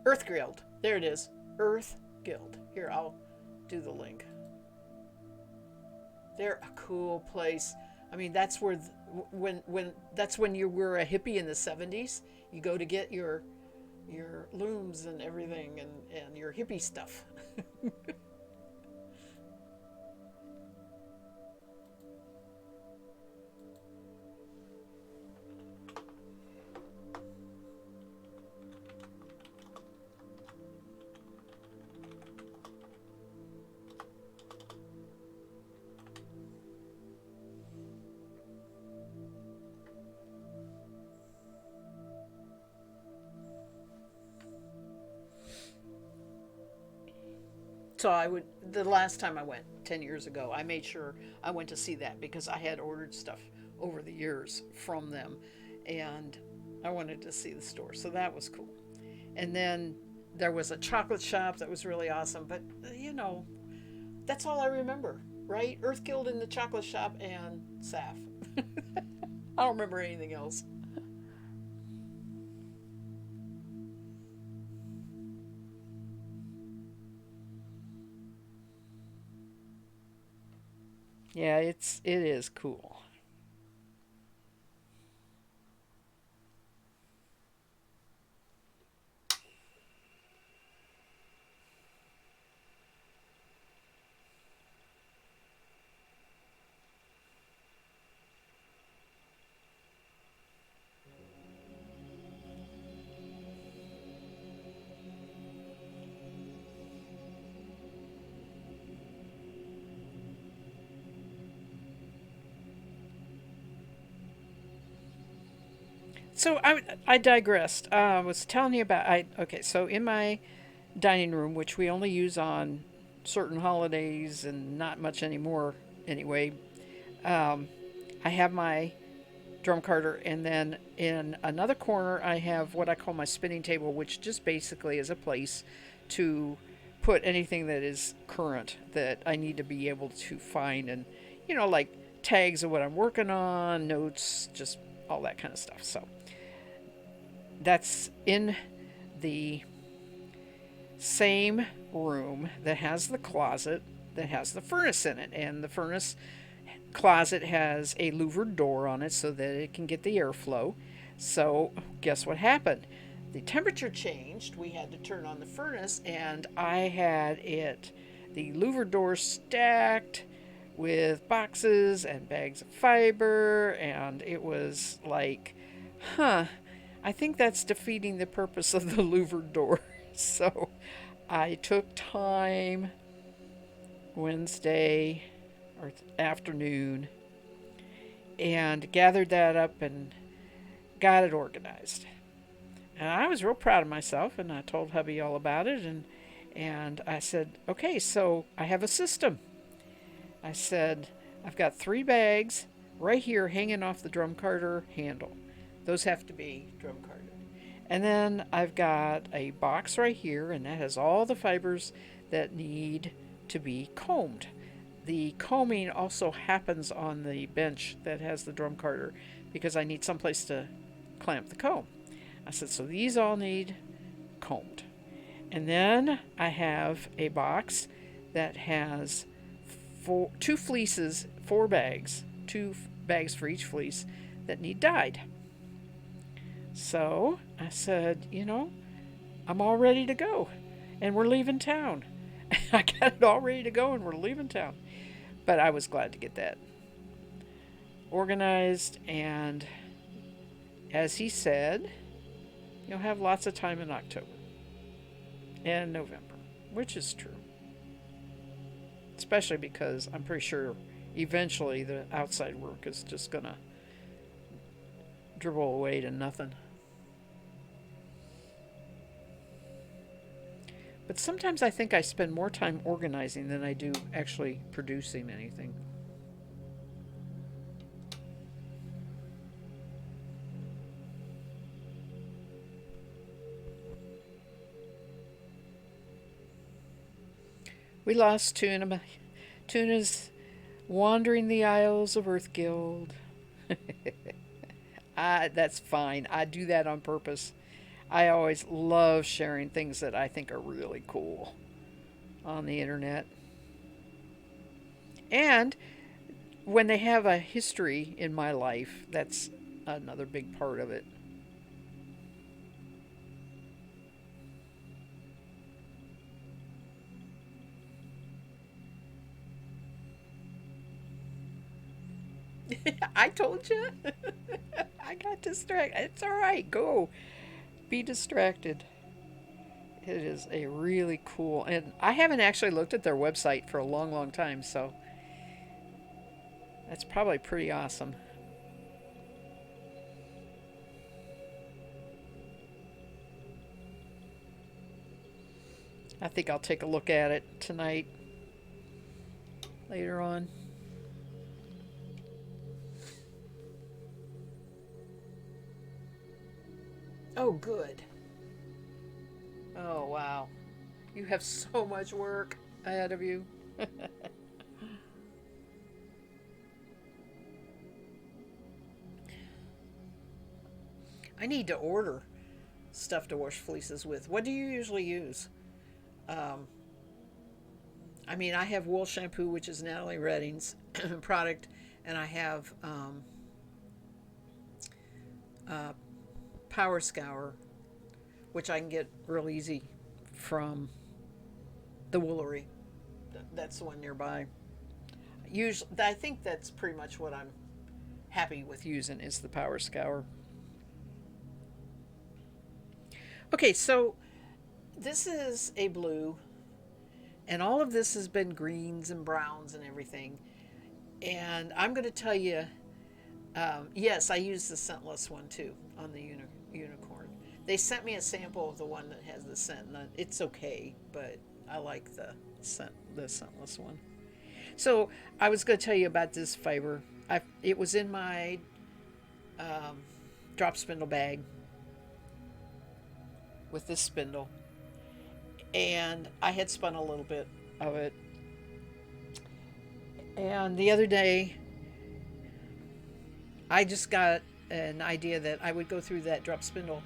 Earth Guild. There it is. Earth Guild. Here, I'll do the link. They're a cool place. I mean, that's where when that's when you were a hippie in the 70s. You go to get your looms and everything and your hippie stuff. So I would the last time I went 10 years ago, I made sure I went to see that because I had ordered stuff over the years from them and I wanted to see the store. So that was cool. And then there was a chocolate shop that was really awesome, but that's all I remember, right? Earth Guild in the chocolate shop and SAF. I don't remember anything else. Yeah, it is cool. So I digressed. I was telling you about I okay. So in my dining room, which we only use on certain holidays and not much anymore anyway, um, I have my drum carter, and then in another corner, I have what I call my spinning table, which just basically is a place to put anything that is current that I need to be able to find, and like tags of what I'm working on, notes, just all that kind of stuff. So that's in the same room that has the closet that has the furnace in it, and the furnace closet has a louvered door on it so that it can get the airflow. So, guess what happened? The temperature changed. We had to turn on the furnace, and I had the louvered door stacked with boxes and bags of fiber, and it was like, huh, I think that's defeating the purpose of the louvered door. So, I took time Wednesday or afternoon and gathered that up and got it organized. And I was real proud of myself, and I told hubby all about it, and I said, okay, so I have a system. I said, I've got 3 bags right here hanging off the drum carter handle. Those have to be drum carted. And then I've got a box right here, and that has all the fibers that need to be combed. The combing also happens on the bench that has the drum carter because I need someplace to clamp the comb. I said, so these all need combed. And then I have a box that has 2 fleeces, 4 bags, 2 bags for each fleece that need dyed. So I said, I'm all ready to go. and we're leaving town. I got it all ready to go and we're leaving town. But I was glad to get that organized, and as he said, you'll have lots of time in October and November, which is true. Especially because I'm pretty sure eventually the outside work is just going to dribble away to nothing. But sometimes I think I spend more time organizing than I do actually producing anything. We lost Tuna. Tuna's wandering the Isles of Earthguild. That's fine. I do that on purpose. I always love sharing things that I think are really cool on the internet. And when they have a history in my life, that's another big part of it. I told you. I got distracted. It's all right. Go. Be distracted. It is a really cool, and I haven't actually looked at their website for a long, long time, so that's probably pretty awesome. I think I'll take a look at it tonight, later on. Oh, good. Oh, wow. You have so much work ahead of you. I need to order stuff to wash fleeces with. What do you usually use? Um, I mean, I have wool shampoo, which is Natalie Redding's product, and I have uh, Power Scour, which I can get real easy from the Woolery. That's the one nearby. Usually, I think that's pretty much what I'm happy with using is the Power Scour. Okay, so this is a blue, and all of this has been greens and browns and everything. And I'm going to tell you, yes, I use the scentless one too on the unicorn. They sent me a sample of the one that has the scent, and it's okay, but I like the scentless one. So I was going to tell you about this fiber. It was in my um, drop spindle bag with this spindle, and I had spun a little bit of it. And the other day, I just got an idea that I would go through that drop spindle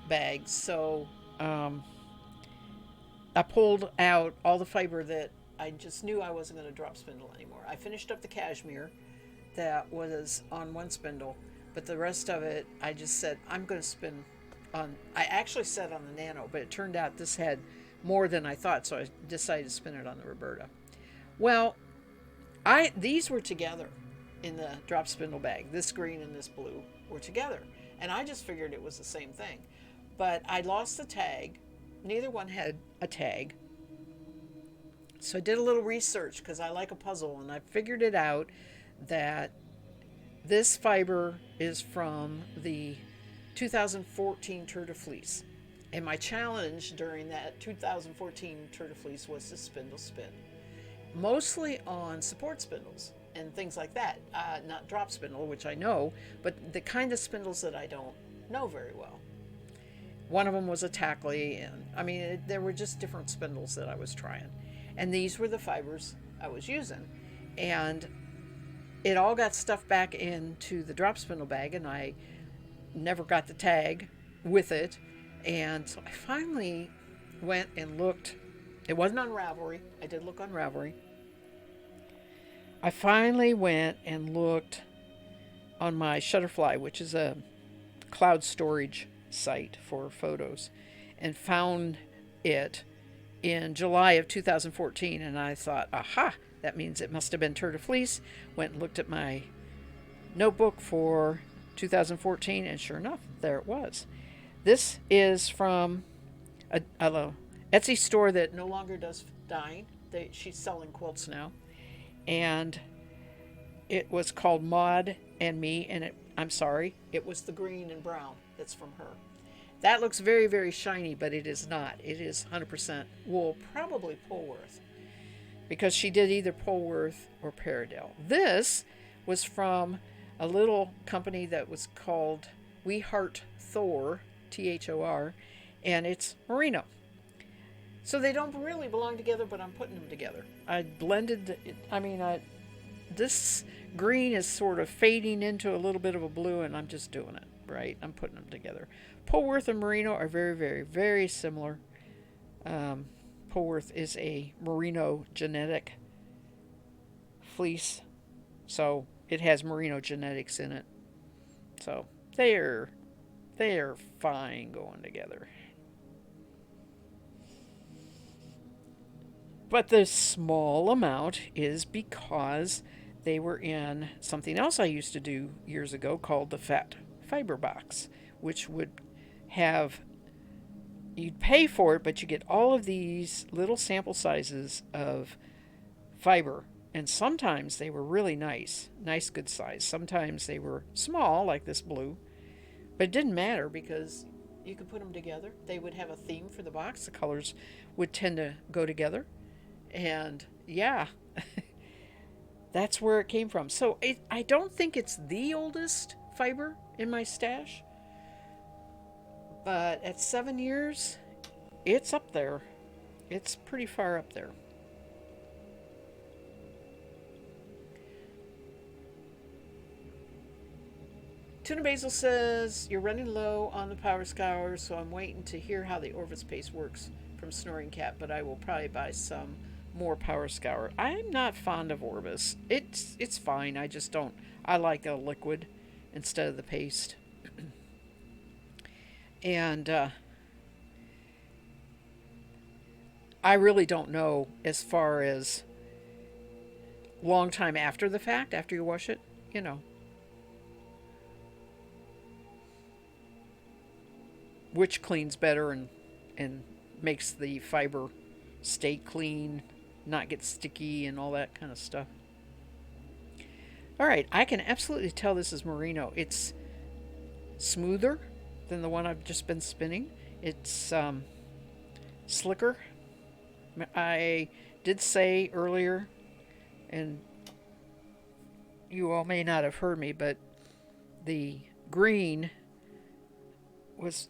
bag. So um, I pulled out all the fiber that I just knew I wasn't going to drop spindle anymore. I finished up the cashmere that was on one spindle, but the rest of it, I just said, I'm going to spin on. I actually said on the Nano, but it turned out this had more than I thought, so I decided to spin it on the Roberta. Well, these were together in the drop spindle bag. This green and this blue were together, and I just figured it was the same thing. But I lost the tag. Neither one had a tag. So I did a little research because I like a puzzle, and I figured it out that this fiber is from the 2014 Tour de Fleece. And my challenge during that 2014 Tour de Fleece was to spindle spin, mostly on support spindles and things like that. Not drop spindle, which I know, but the kind of spindles that I don't know very well. One of them was a Tackley, and I mean, there were just different spindles that I was trying. And these were the fibers I was using. And it all got stuffed back into the drop spindle bag, and I never got the tag with it. And so I finally went and looked. It wasn't on Ravelry. I did look on Ravelry. I finally went and looked on my Shutterfly, which is a cloud storage site for photos, and found it. in July of 2014, and I thought, aha, that means it must have been Turtle Fleece. Went and looked at my notebook for 2014, and sure enough, there it was. This is from a Etsy store that no longer does dyeing. She's selling quilts now, and it was called Maud and Me, and I'm sorry, it was the green and brown that's from her. That looks very, very shiny, but it is not. It is 100% wool, probably Polworth, because she did either Polworth or Paradale. This was from a little company that was called We Heart Thor, Thor, and it's merino. So they don't really belong together, but I'm putting them together. I blended, this green is sort of fading into a little bit of a blue, and I'm just doing it, right? I'm putting them together. Polworth and merino are very, very, very similar. Polworth is a merino genetic fleece, so it has merino genetics in it. So they're fine going together. But the small amount is because they were in something else I used to do years ago called the Fat Fiber Box, which would have, you'd pay for it, but you get all of these little sample sizes of fiber. And sometimes they were really nice, good size. Sometimes they were small, like this blue. But it didn't matter because you could put them together. They would have a theme for the box. The colors would tend to go together. And yeah, that's where it came from. So I don't think it's the oldest fiber in my stash, but at 7 years, it's up there. It's pretty far up there. Tuna Basil says, you're running low on the Power Scour, so I'm waiting to hear how the Orvis paste works from Snoring Cat, but I will probably buy some more Power Scour. I'm not fond of Orvis. It's fine. I just don't. I like a liquid instead of the paste. And I really don't know as far as long time after the fact, after you wash it, you know, which cleans better and makes the fiber stay clean, not get sticky, and all that kind of stuff. All right, I can absolutely tell this is merino. It's smoother than the one I've just been spinning. It's slicker. I did say earlier, and you all may not have heard me, but the green was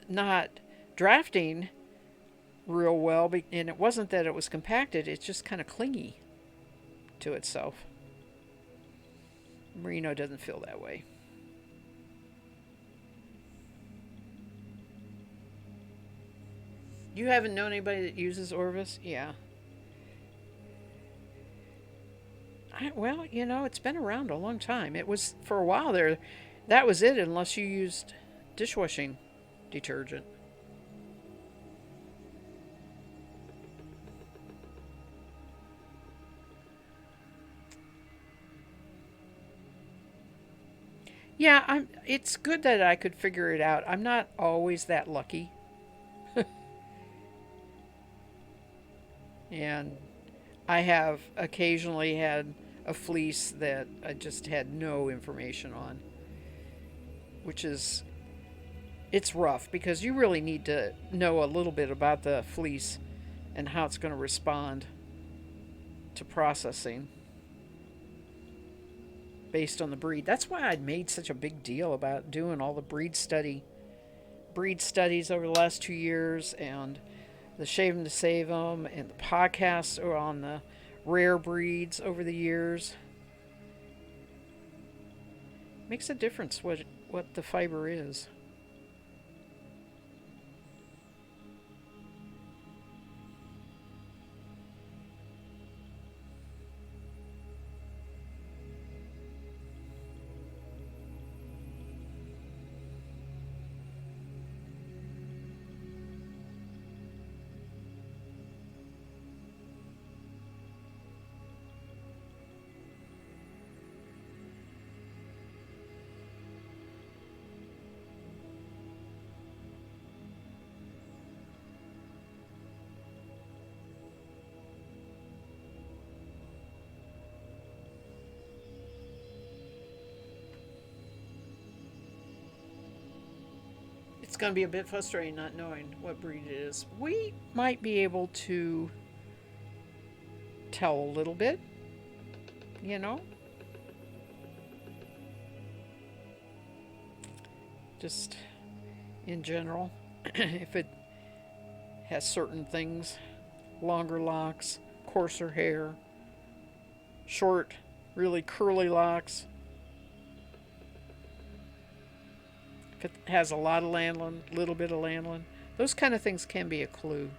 not drafting real well, and it wasn't that it was compacted, it's just kind of clingy to itself. Merino doesn't feel that way. You haven't known anybody that uses Orvis? Yeah. Well, it's been around a long time. It was, for a while there, that was it, unless you used dishwashing detergent. Yeah, it's good that I could figure it out. I'm not always that lucky. And I have occasionally had a fleece that I just had no information on, which is, it's rough because you really need to know a little bit about the fleece and how it's going to respond to processing based on the breed. That's why I'd made such a big deal about doing all the breed studies over the last 2 years, and the Shave 'em to Save 'em, and the podcasts on the rare breeds over the years. Makes a difference what the fiber is. going to be a bit frustrating not knowing what breed it is. We might be able to tell a little bit, you know, just in general. If it has certain things, longer locks, coarser hair, short, really curly locks. If it has a lot of lanolin, little bit of lanolin, those kind of things can be a clue.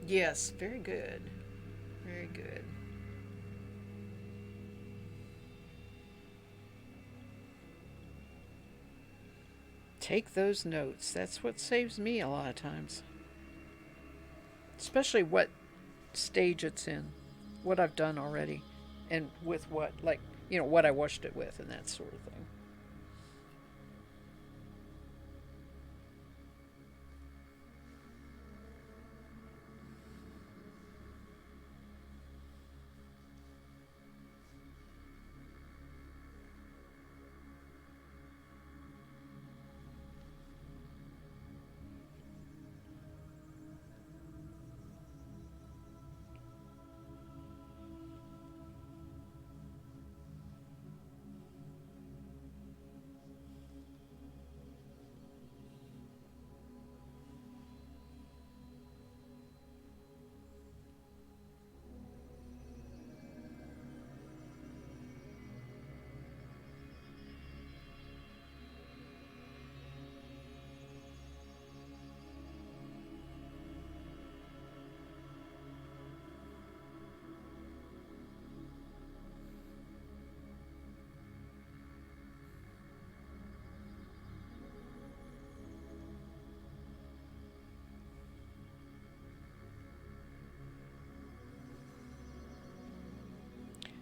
Yes, very good. Very good. Take those notes. That's what saves me a lot of times. Especially what stage it's in, what I've done already, and with what, like, what I washed it with and that sort of thing.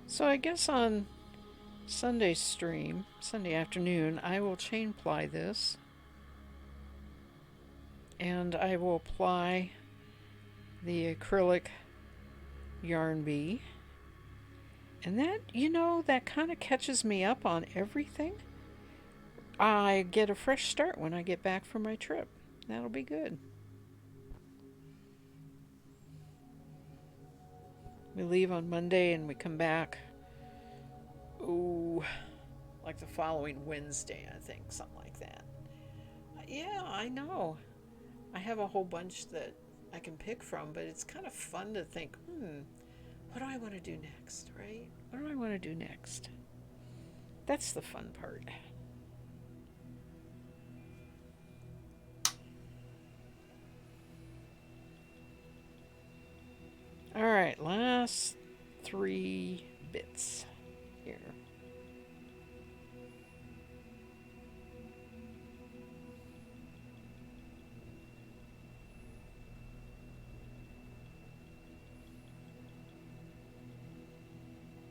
So I guess on Sunday stream, Sunday afternoon, I will chain ply this and I will apply the acrylic yarn bee. And that, that kind of catches me up on everything. I get a fresh start when I get back from my trip. That'll be good. We leave on Monday and we come back, ooh, like the following Wednesday, I think, something like that. Yeah, I know. I have a whole bunch that I can pick from, but it's kind of fun to think, what do I want to do next, right? What do I want to do next? That's the fun part. All right, last 3 bits here.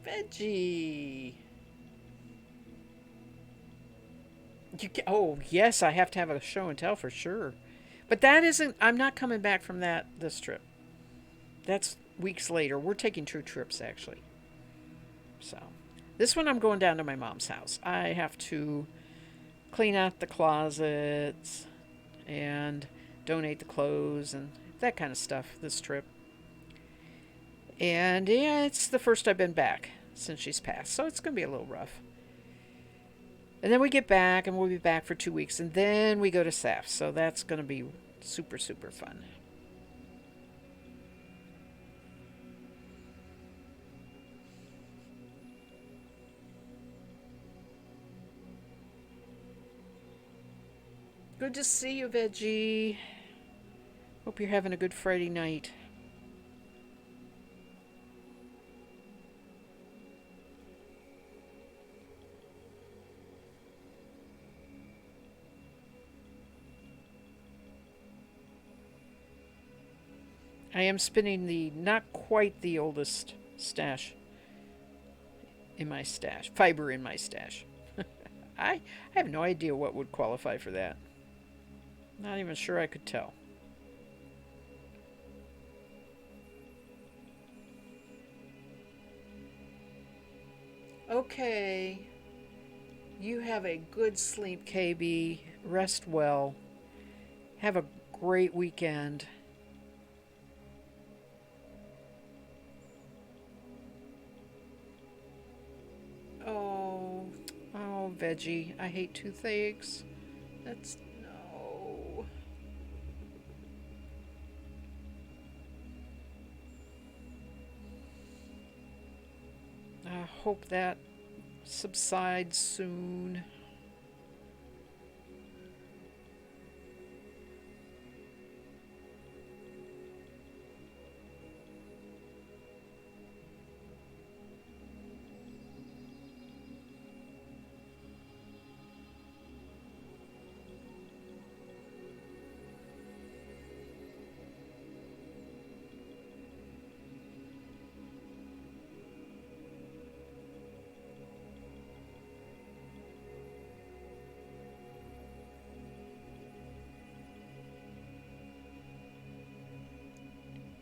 Veggie. Oh, yes, I have to have a show and tell for sure. But that isn't, I'm not coming back from that this trip. That's weeks later. We're taking 2 trips, actually. So, this one I'm going down to my mom's house. I have to clean out the closets and donate the clothes and that kind of stuff this trip. And yeah, it's the first I've been back since she's passed, so it's going to be a little rough. And then we get back and we'll be back for 2 weeks and then we go to SAF, so that's going to be super, super fun. Good to see you, Veggie. Hope you're having a good Friday night. I am spinning the not quite the oldest stash in my stash, fiber in my stash. I have no idea what would qualify for that. Not even sure I could tell. Okay. You have a good sleep, KB. Rest well. Have a great weekend. Oh, oh, veggie. I hate toothaches. That's no. I hope that subsides soon.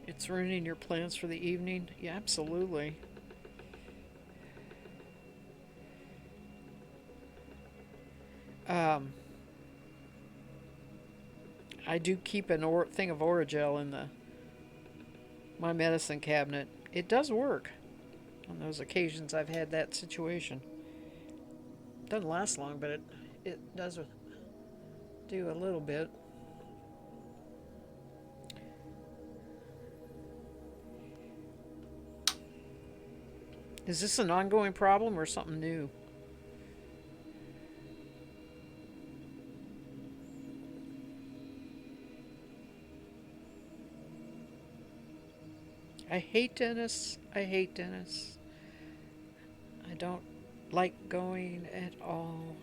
It's ruining your plans for the evening? Yeah, absolutely. Um, I do keep an thing of Oragel in my medicine cabinet. It does work on those occasions I've had that situation. Doesn't last long, but it does do a little bit. Is this an ongoing problem or something new? I hate dentists. I hate dentists. I don't like going at all.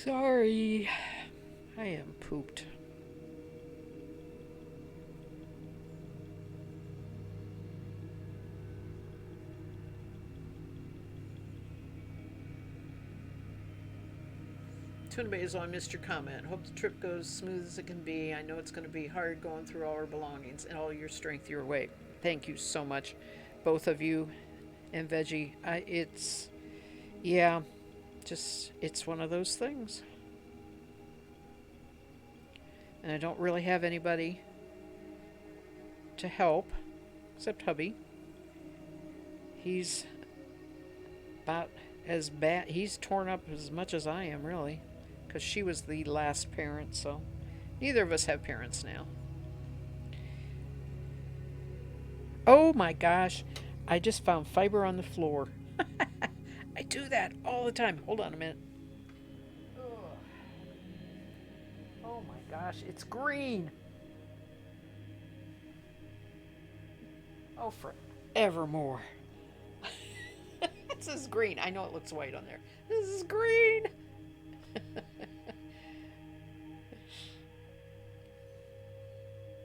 Sorry. I am pooped. Tuna Basil, I missed your comment. Hope the trip goes smooth as it can be. I know it's going to be hard going through all our belongings and all your strength your way. Thank you so much, both of you and Veggie. Yeah, just, it's one of those things. And I don't really have anybody to help except hubby. He's about as bad, he's torn up as much as I am, really, because she was the last parent, so neither of us have parents now. Oh my gosh, I just found fiber on the floor. I do that all the time. Hold on a minute. Ugh. Oh my gosh, it's green. Oh, forevermore. This is green. I know it looks white on there. This is green.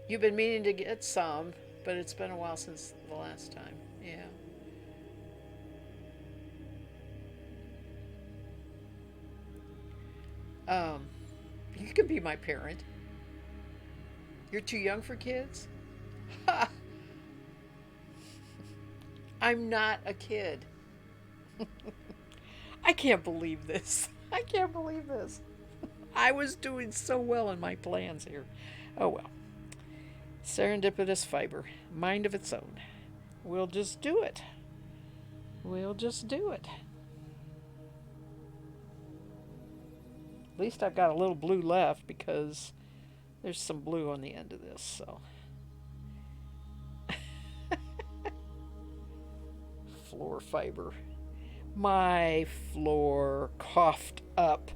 You've been meaning to get some, but it's been a while since the last time. Yeah. Um, you can be my parent. You're too young for kids? Ha! I'm not a kid. I can't believe this. I can't believe this. I was doing so well in my plans here. Oh well. Serendipitous fiber. Mind of its own. We'll just do it. We'll just do it. At least I've got a little blue left because there's some blue on the end of this, so. Floor fiber. My floor coughed up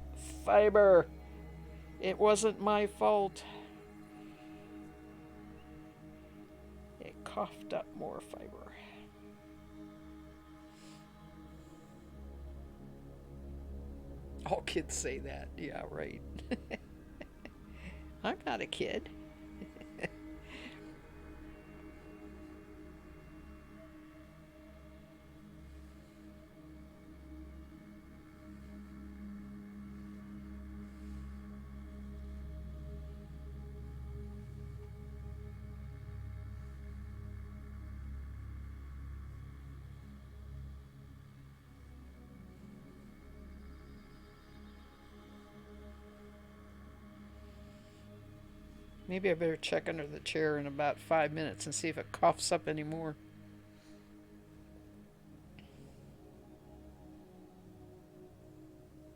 fiber. It wasn't my fault. It coughed up more fiber. All kids say that. Yeah, right. I'm not a kid. Maybe I better check under the chair in about 5 minutes and see if it coughs up anymore.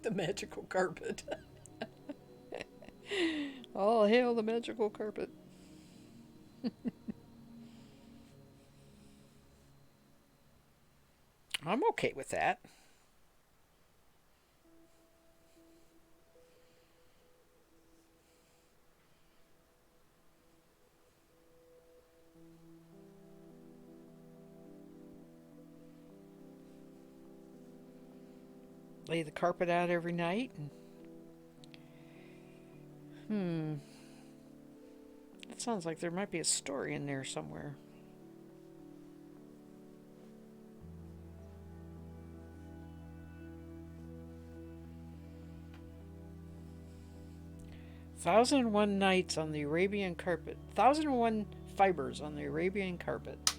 The magical carpet. All hail the magical carpet. I'm okay with that. Lay the carpet out every night. And, that sounds like there might be a story in there somewhere. Thousand and One Nights on the Arabian Carpet. 1001 Fibers on the Arabian Carpet.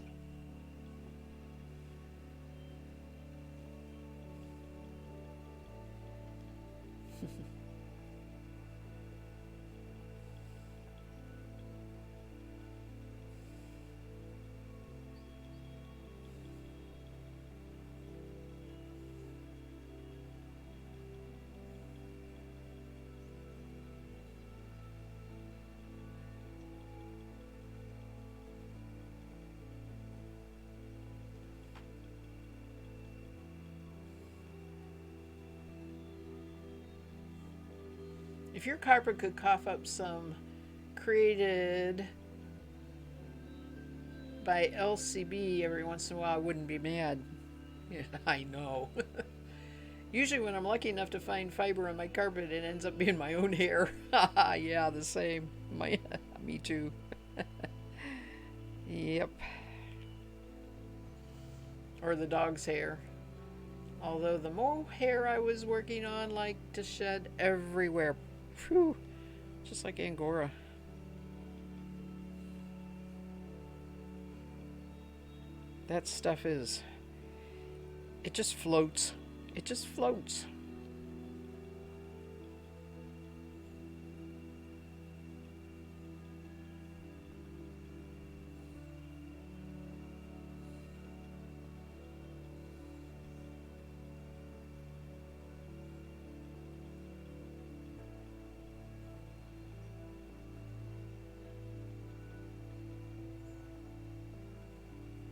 If your carpet could cough up some created by LCB every once in a while, I wouldn't be mad. Yeah, I know. Usually, when I'm lucky enough to find fiber on my carpet, it ends up being my own hair. Yeah, the same. My, me too. Yep. Or the dog's hair. Although the mohair I was working on like to shed everywhere. Phew. Just like Angora. That stuff is. It just floats. It just floats.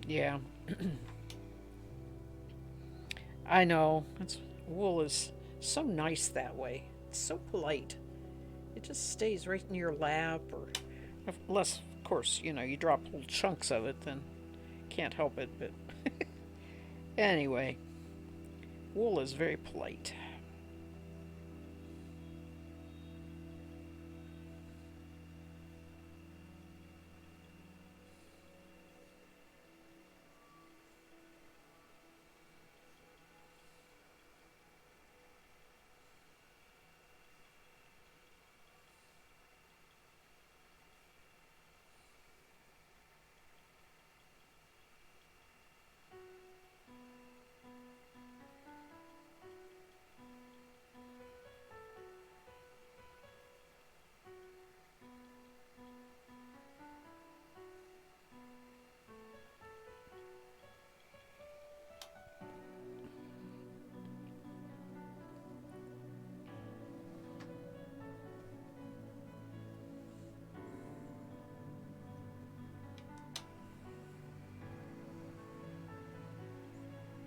Yeah. I know. Wool is so nice that way. It's so polite. It just stays right in your lap, or unless, of course, you drop little chunks of it, then can't help it. But anyway, wool is very polite.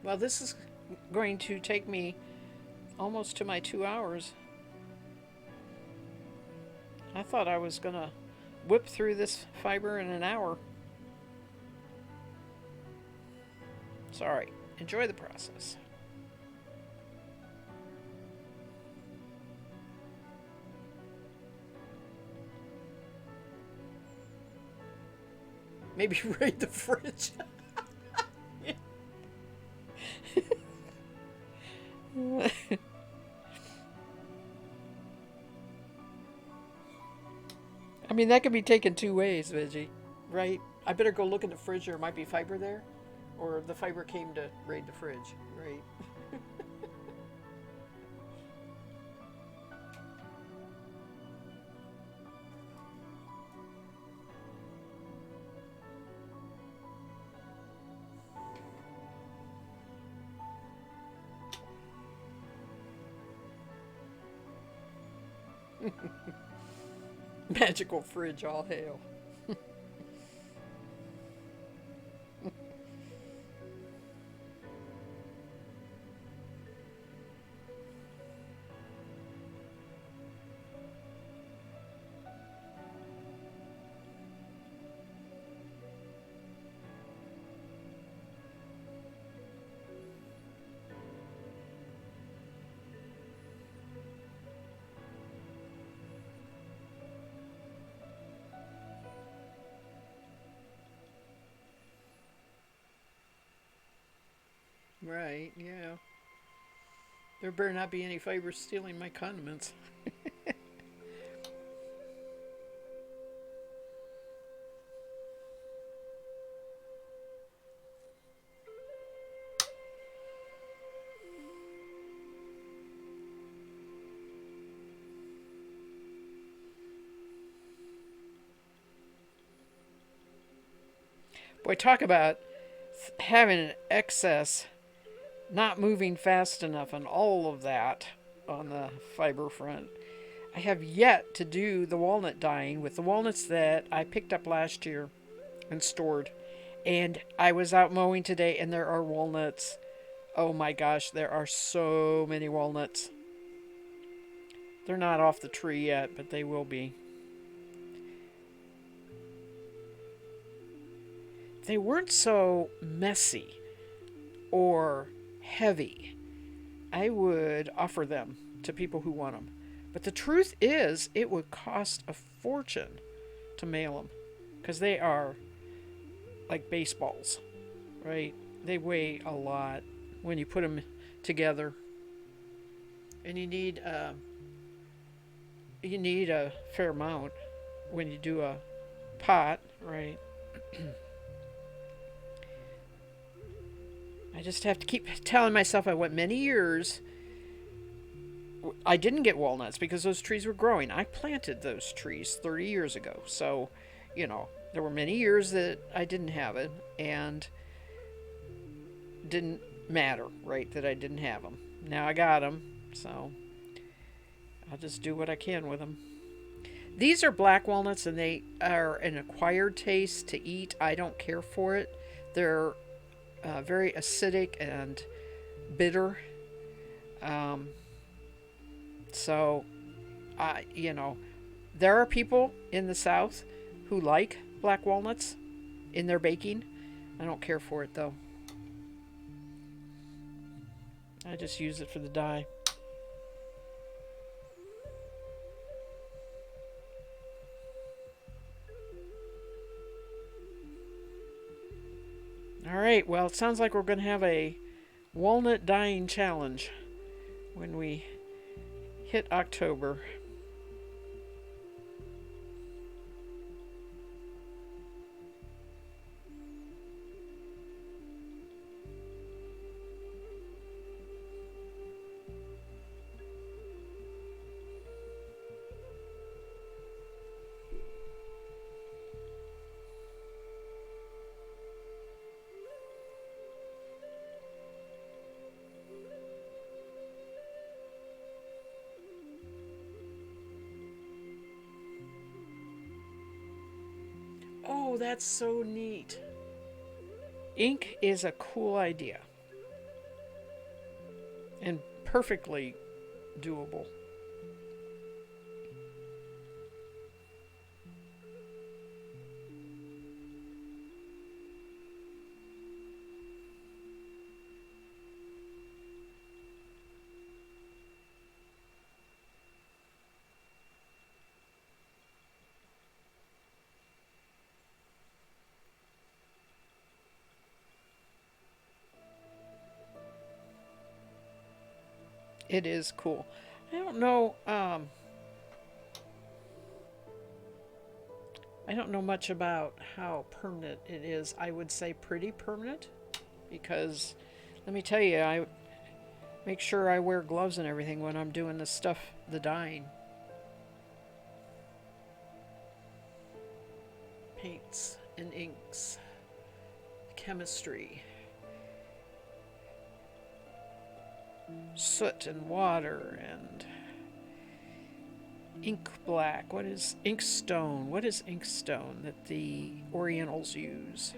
Well, this is going to take me almost to my 2 hours. I thought I was going to whip through this fiber in an hour. Sorry. Enjoy the process. Maybe raid the fridge. I mean, that could be taken two ways, Veggie. Right? I better go look in the fridge. There might be fiber there. Or the fiber came to raid the fridge. Right? Magical fridge, all hail. Right, yeah. There better not be any fibers stealing my condiments. Boy, talk about having an excess, not moving fast enough, and all of that on the fiber front. I have yet to do the walnut dyeing with the walnuts that I picked up last year and stored. And I was out mowing today, and there are walnuts. Oh my gosh, there are so many walnuts. They're not off the tree yet, but they will be. They weren't so messy or heavy. I would offer them to people who want them. But the truth is, it would cost a fortune to mail them because they are like baseballs, right? They weigh a lot when you put them together, and you need a fair amount when you do a pot, right? I just have to keep telling myself I went many years. I didn't get walnuts because those trees were growing. I planted those trees 30 years ago. So, there were many years that I didn't have it and didn't matter, right, that I didn't have them. Now I got them, so I'll just do what I can with them. These are black walnuts and they are an acquired taste to eat. I don't care for it. They're very acidic and bitter. Um, so, there are people in the South who like black walnuts in their baking. I don't care for it though. I just use it for the dye. All right, well, it sounds like we're going to have a walnut dyeing challenge when we hit October. Oh, that's so neat. Ink is a cool idea and perfectly doable. It is cool. I don't know. I don't know much about how permanent it is. I would say pretty permanent because let me tell you, I make sure I wear gloves and everything when I'm doing this stuff, the dyeing. Paints and inks, chemistry, soot and water, and Ink black. What is ink stone? What is ink stone that the Orientals use?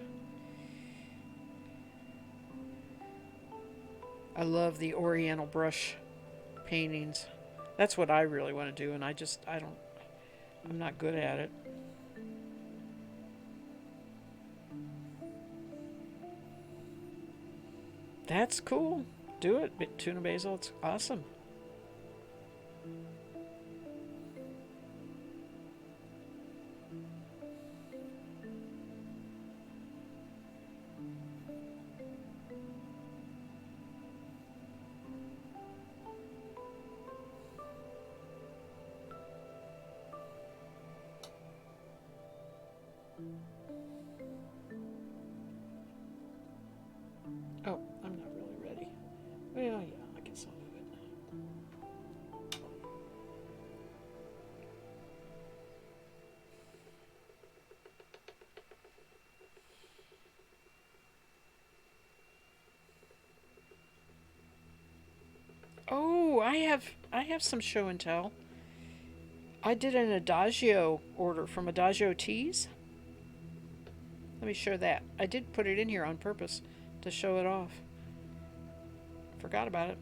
I love the Oriental brush paintings. That's what I really want to do, and I'm not good at it. That's cool. Do it. Tuna basil, it's awesome. Oh, I'm not really ready. Well, yeah, I guess I'll move it. Oh, I have some show and tell. I did an Adagio order from Adagio Teas. Let me show that. I did put it in here on purpose to show it off. Forgot about it.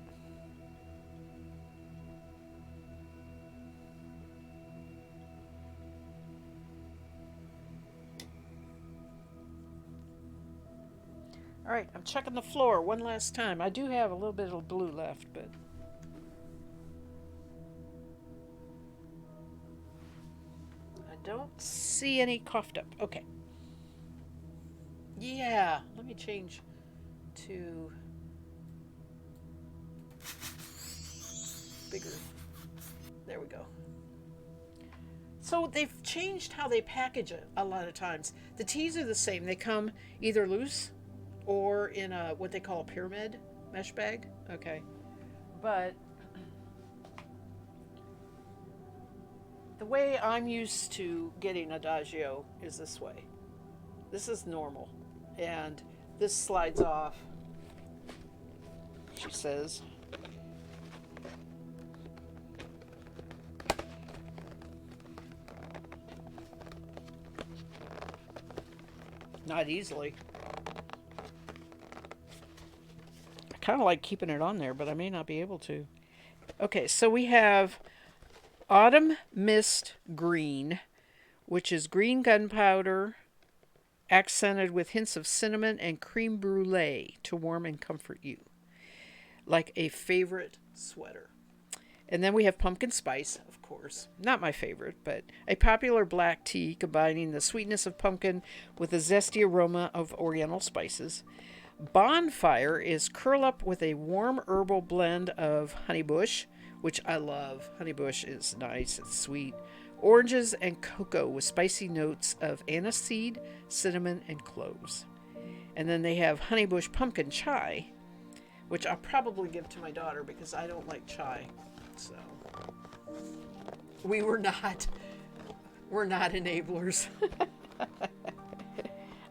All right, I'm checking the floor one last time. I do have a little bit of blue left, but I don't see any coughed up. Okay. Yeah, let me change to bigger. There we go. So they've changed how they package it a lot of times. The teas are the same. They come either loose or in a what they call a pyramid mesh bag. Okay. But the way I'm used to getting Adagio is this way. This is normal. And this slides off, she says. Not easily. I kind of like keeping it on there, but I may not be able to. Okay, so we have Autumn Mist Green, which is green gunpowder accented with hints of cinnamon and creme brulee to warm and comfort you, like a favorite sweater. And then we have pumpkin spice, of course. Not my favorite, but a popular black tea combining the sweetness of pumpkin with the zesty aroma of oriental spices. Bonfire is curl up with a warm herbal blend of honeybush, which I love. Honeybush is nice, it's sweet. Oranges and cocoa with spicy notes of aniseed, cinnamon, and cloves. And then they have honeybush pumpkin chai, which I'll probably give to my daughter because I don't like chai. So we we're not enablers.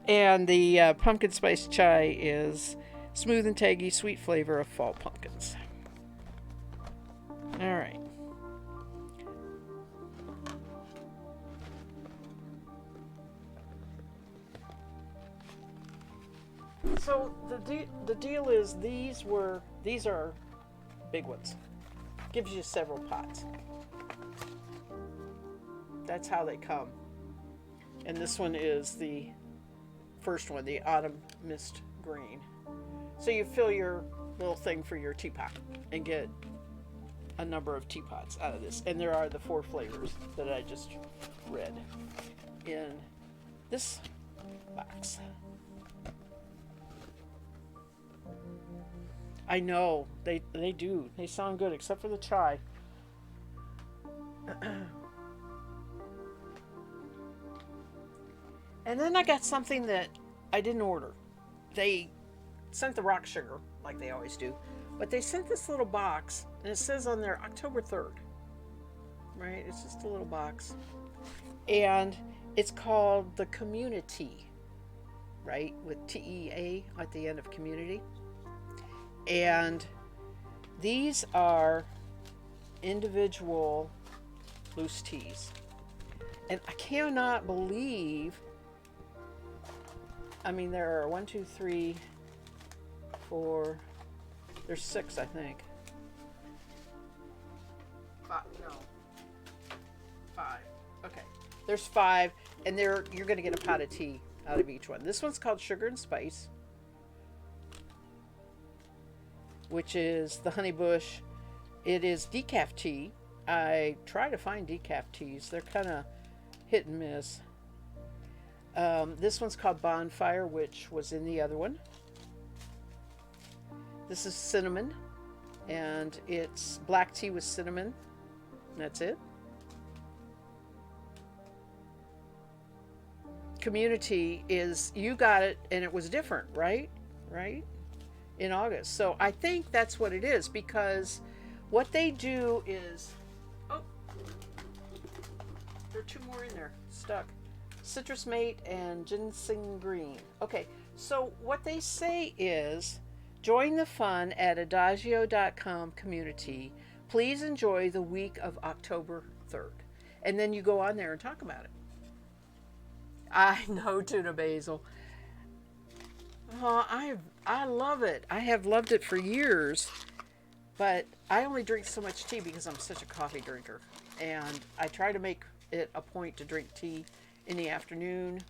And the pumpkin spice chai is smooth and tangy, sweet flavor of fall pumpkins. All right. So the deal is these are big ones. Gives you several pots. That's how they come. And this one is the first one, the Autumn Mist Green. So you fill your little thing for your teapot and get a number of teapots out of this. And there are the 4 flavors that I just read in this box. I know, they do. They sound good, except for the chai. And then I got something that I didn't order. They sent the rock sugar, like they always do. But they sent this little box, and it says on there October 3rd. Right? It's just a little box. And it's called the Community, right? With TEA at the end of community. And these are individual loose teas. And I cannot believe, I mean, there are 1, 2, 3, 4, there's 6, I think. 5, no. 5. Okay. There's 5, and you're going to get a pot of tea out of each one. This one's called Sugar and Spice, which is the honey bush. It is decaf tea. I try to find decaf teas. They're kind of hit and miss. This one's called Bonfire, which was in the other one. This is cinnamon, and it's black tea with cinnamon. That's it. Community is, you got it, and it was different, right? Right? In August. So I think that's what it is, because what they do is, oh, there are 2 more in there, stuck. Citrus Mate and Ginseng Green. Okay, so what they say is, join the fun at Adagio.com community. Please enjoy the week of October 3rd. And then you go on there and talk about it. I know, Tuna Basil. Oh, I love it. I have loved it for years, but I only drink so much tea because I'm such a coffee drinker, and I try to make it a point to drink tea in the afternoon.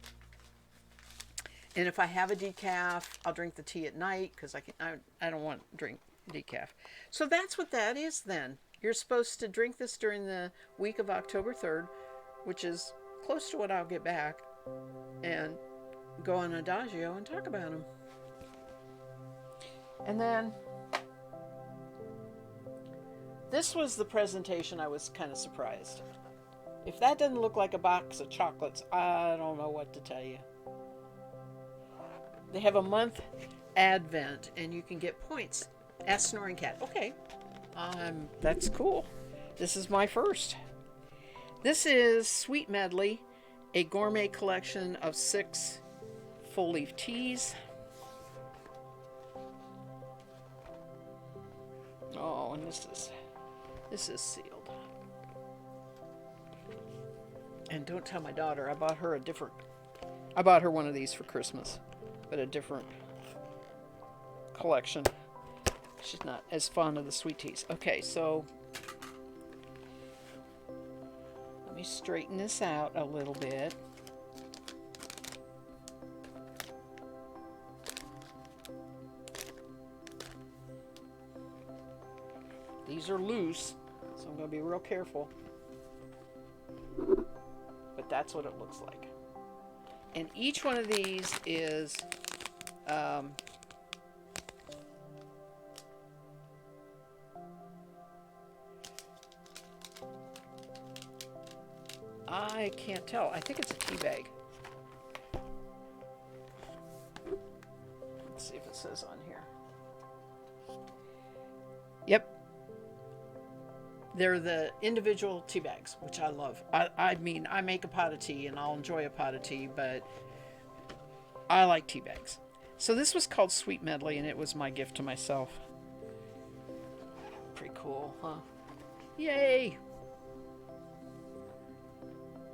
And if I have a decaf, I'll drink the tea at night because I don't want to drink decaf. So that's what that is then. You're supposed to drink this during the week of October 3rd, which is close to when I'll get back, and go on Adagio and talk about them. And then this was the presentation. I was kind of surprised. If that doesn't look like a box of chocolates, I don't know what to tell you. They have a month advent, and you can get points. Ask Snoring Cat. Okay, that's cool. This is my first. This is Sweet Medley, a gourmet collection of 6 full leaf teas. Oh, and this is sealed. And don't tell my daughter, I bought her one of these for Christmas, but a different collection. She's not as fond of the sweet teas. Okay, so let me straighten this out a little bit. These are loose, so I'm going to be real careful. But that's what it looks like. And each one of these is I can't tell. I think it's a tea bag. Let's see if it says on here. Yep. They're the individual tea bags, which I love. I mean, I make a pot of tea, and I'll enjoy a pot of tea, but I like tea bags. So this was called Sweet Medley, and it was my gift to myself. Pretty cool, huh? Yay!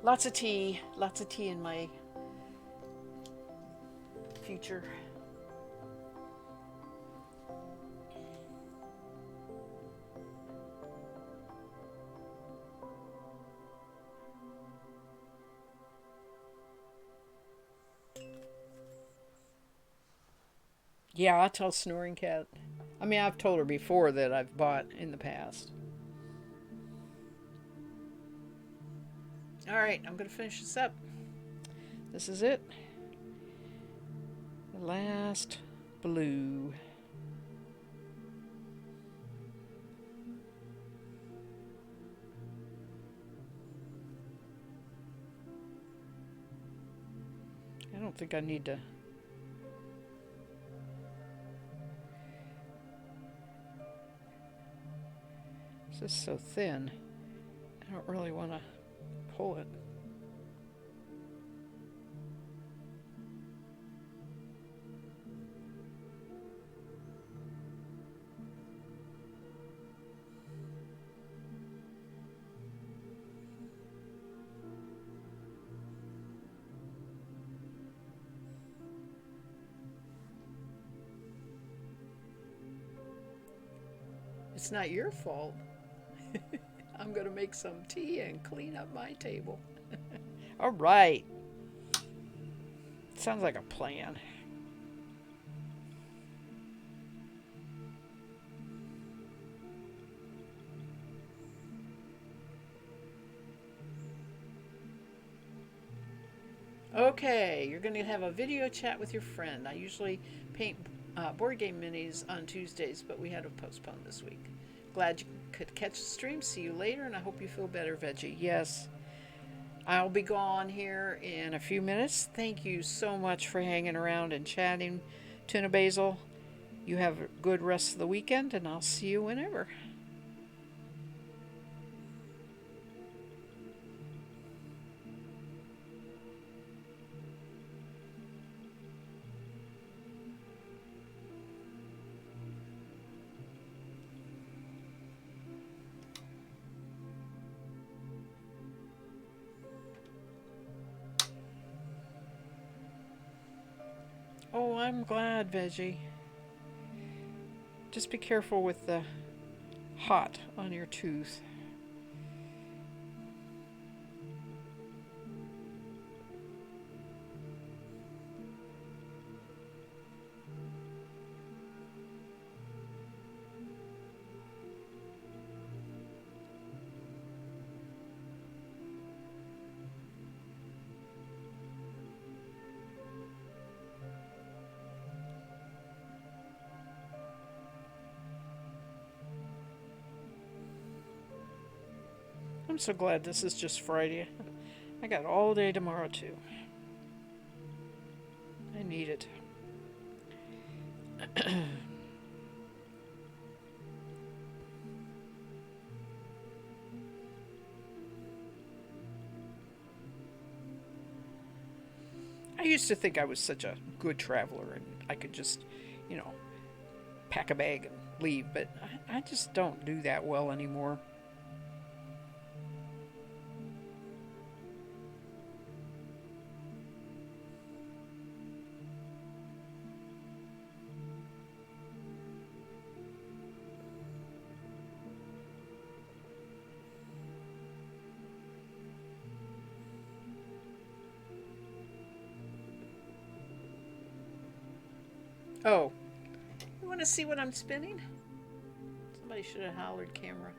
Lots of tea in my future. Yeah, I'll tell Snoring Cat. I mean, I've told her before that I've bought in the past. Alright, I'm going to finish this up. This is it. The last blue. I don't think I need to. This is so thin. I don't really want to pull it. It's not your fault. I'm going to make some tea and clean up my table. All right. Sounds like a plan. Okay, you're going to have a video chat with your friend. I usually paint board game minis on Tuesdays, but we had to postpone this week. Glad you could catch the stream. See you later, and I hope you feel better, Veggie. Yes, I'll be gone here in a few minutes. Thank you so much for hanging around and chatting, Tuna Basil. You have a good rest of the weekend, and I'll see you whenever. Oh, I'm glad, Veggie. Just be careful with the hot on your tooth. I'm so glad this is just Friday. I got all day tomorrow, too. I need it. I used to think I was such a good traveler and I could just, you know, pack a bag and leave, but I just don't do that well anymore. Oh, you want to see what I'm spinning? Somebody should have hollered camera.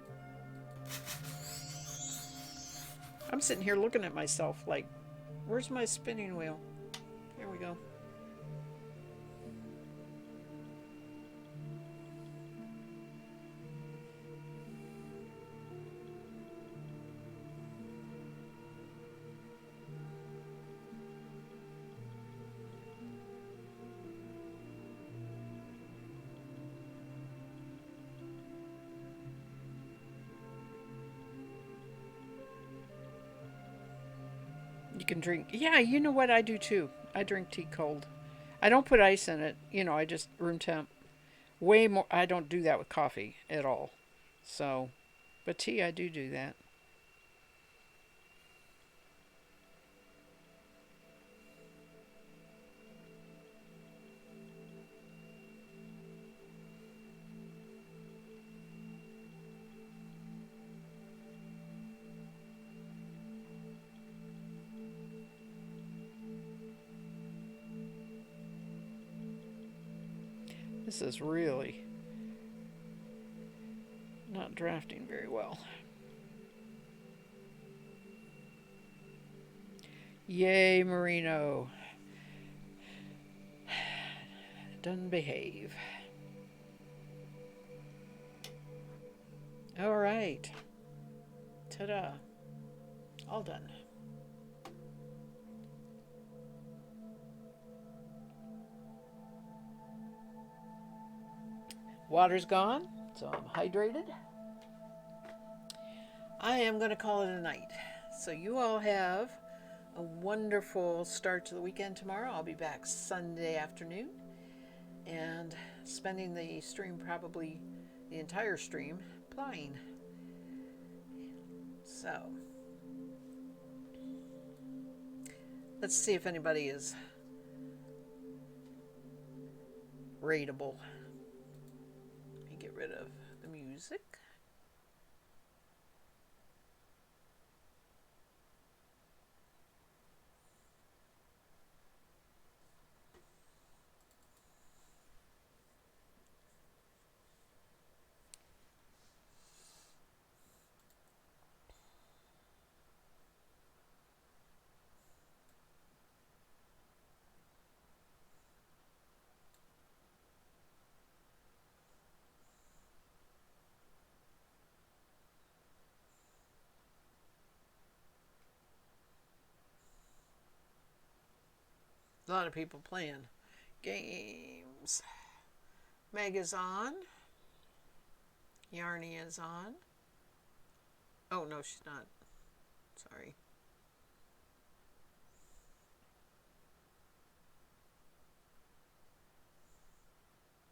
I'm sitting here looking at myself like, where's my spinning wheel? Here we go. You can drink. Yeah, you know what I do too. I drink tea cold. I don't put ice in it. I just room temp. Way more. I don't do that with coffee at all. So, but tea, I do that. This is really not drafting very well. Yay, Marino. Doesn't behave. All right. Ta-da. All done. Water's gone, so I'm hydrated. I am going to call it a night. So you all have a wonderful start to the weekend tomorrow. I'll be back Sunday afternoon and spending the stream, probably the entire stream, playing. So let's see if anybody is rateable. Let me get rid of the music. lot of people playing games. Meg is on. Yarny is on. Oh, no, she's not. Sorry.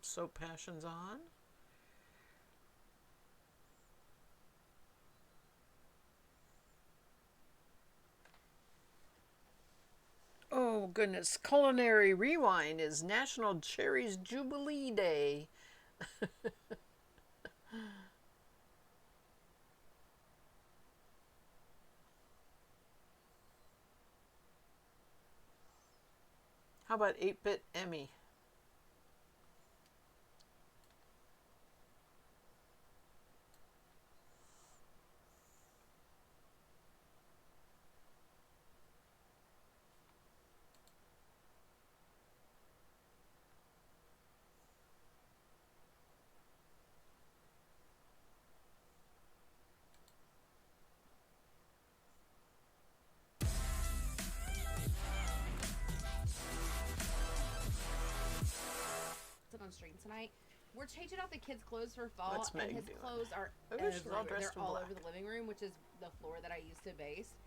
Soap Passion's on. Oh, goodness. Culinary Rewind is National Cherries Jubilee Day. How about 8-Bit Emmy? On stream tonight. We're changing out the kids' clothes for fall, What's Meg and his doing? clothes are She's all everywhere. dressed They're in all black. over the living room, which is the floor that I used to base.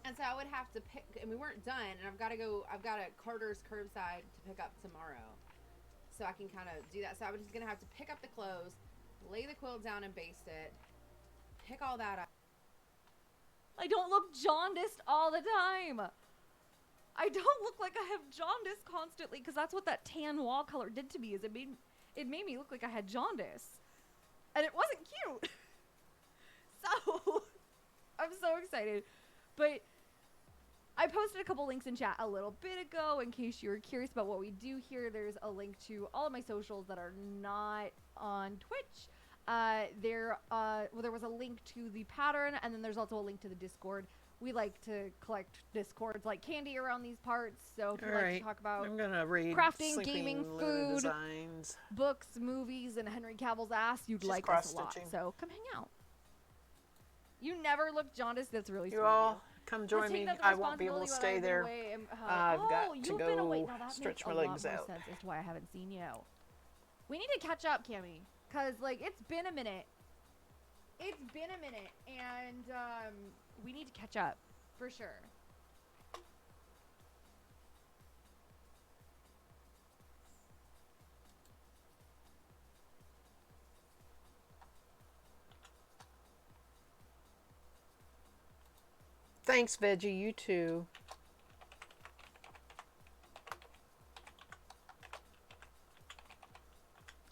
And so I would have to pick, and we weren't done. And I've got a Carter's curbside to pick up tomorrow, so I can kind of do that. So I was just gonna have to pick up the clothes, lay the quilt down and baste it, pick all that up. I don't look jaundiced all the time. I don't look like I have jaundice constantly, because that's what that tan wall color did to me. Is it made me look like I had jaundice, and it wasn't cute. So I'm so excited. But I posted a couple links in chat a little bit ago in case you were curious about what we do here. There's a link to all of my socials that are not on Twitch. There was a link to the pattern, and then there's also a link to the Discord. We like to collect Discords like candy around these parts. So if you like to talk about I'm gonna read crafting, Sleeping gaming, Luna food, designs. books, movies, and Henry Cavill's ass, you'd She's like us a lot. cross-stitching. So come hang out. You never look jaundiced. That's really sweet. You all come join me. I won't be able to stay there. I've got to you've been away. go Now that stretch makes my a lot legs more out. sense as to why I haven't seen you. We need to catch up, Cammy, cause like it's been a minute. It's been a minute, and we need to catch up for sure. Thanks, Veggie. You too.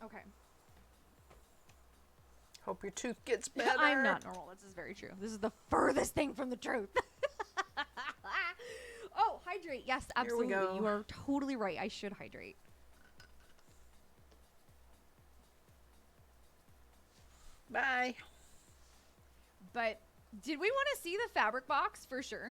Okay. Hope your tooth gets better. I'm not normal. This is very true. This is the furthest thing from the truth. Oh, hydrate. Yes, absolutely. Here we go. You are totally right. I should hydrate. Bye. But did we want to see the fabric box for sure?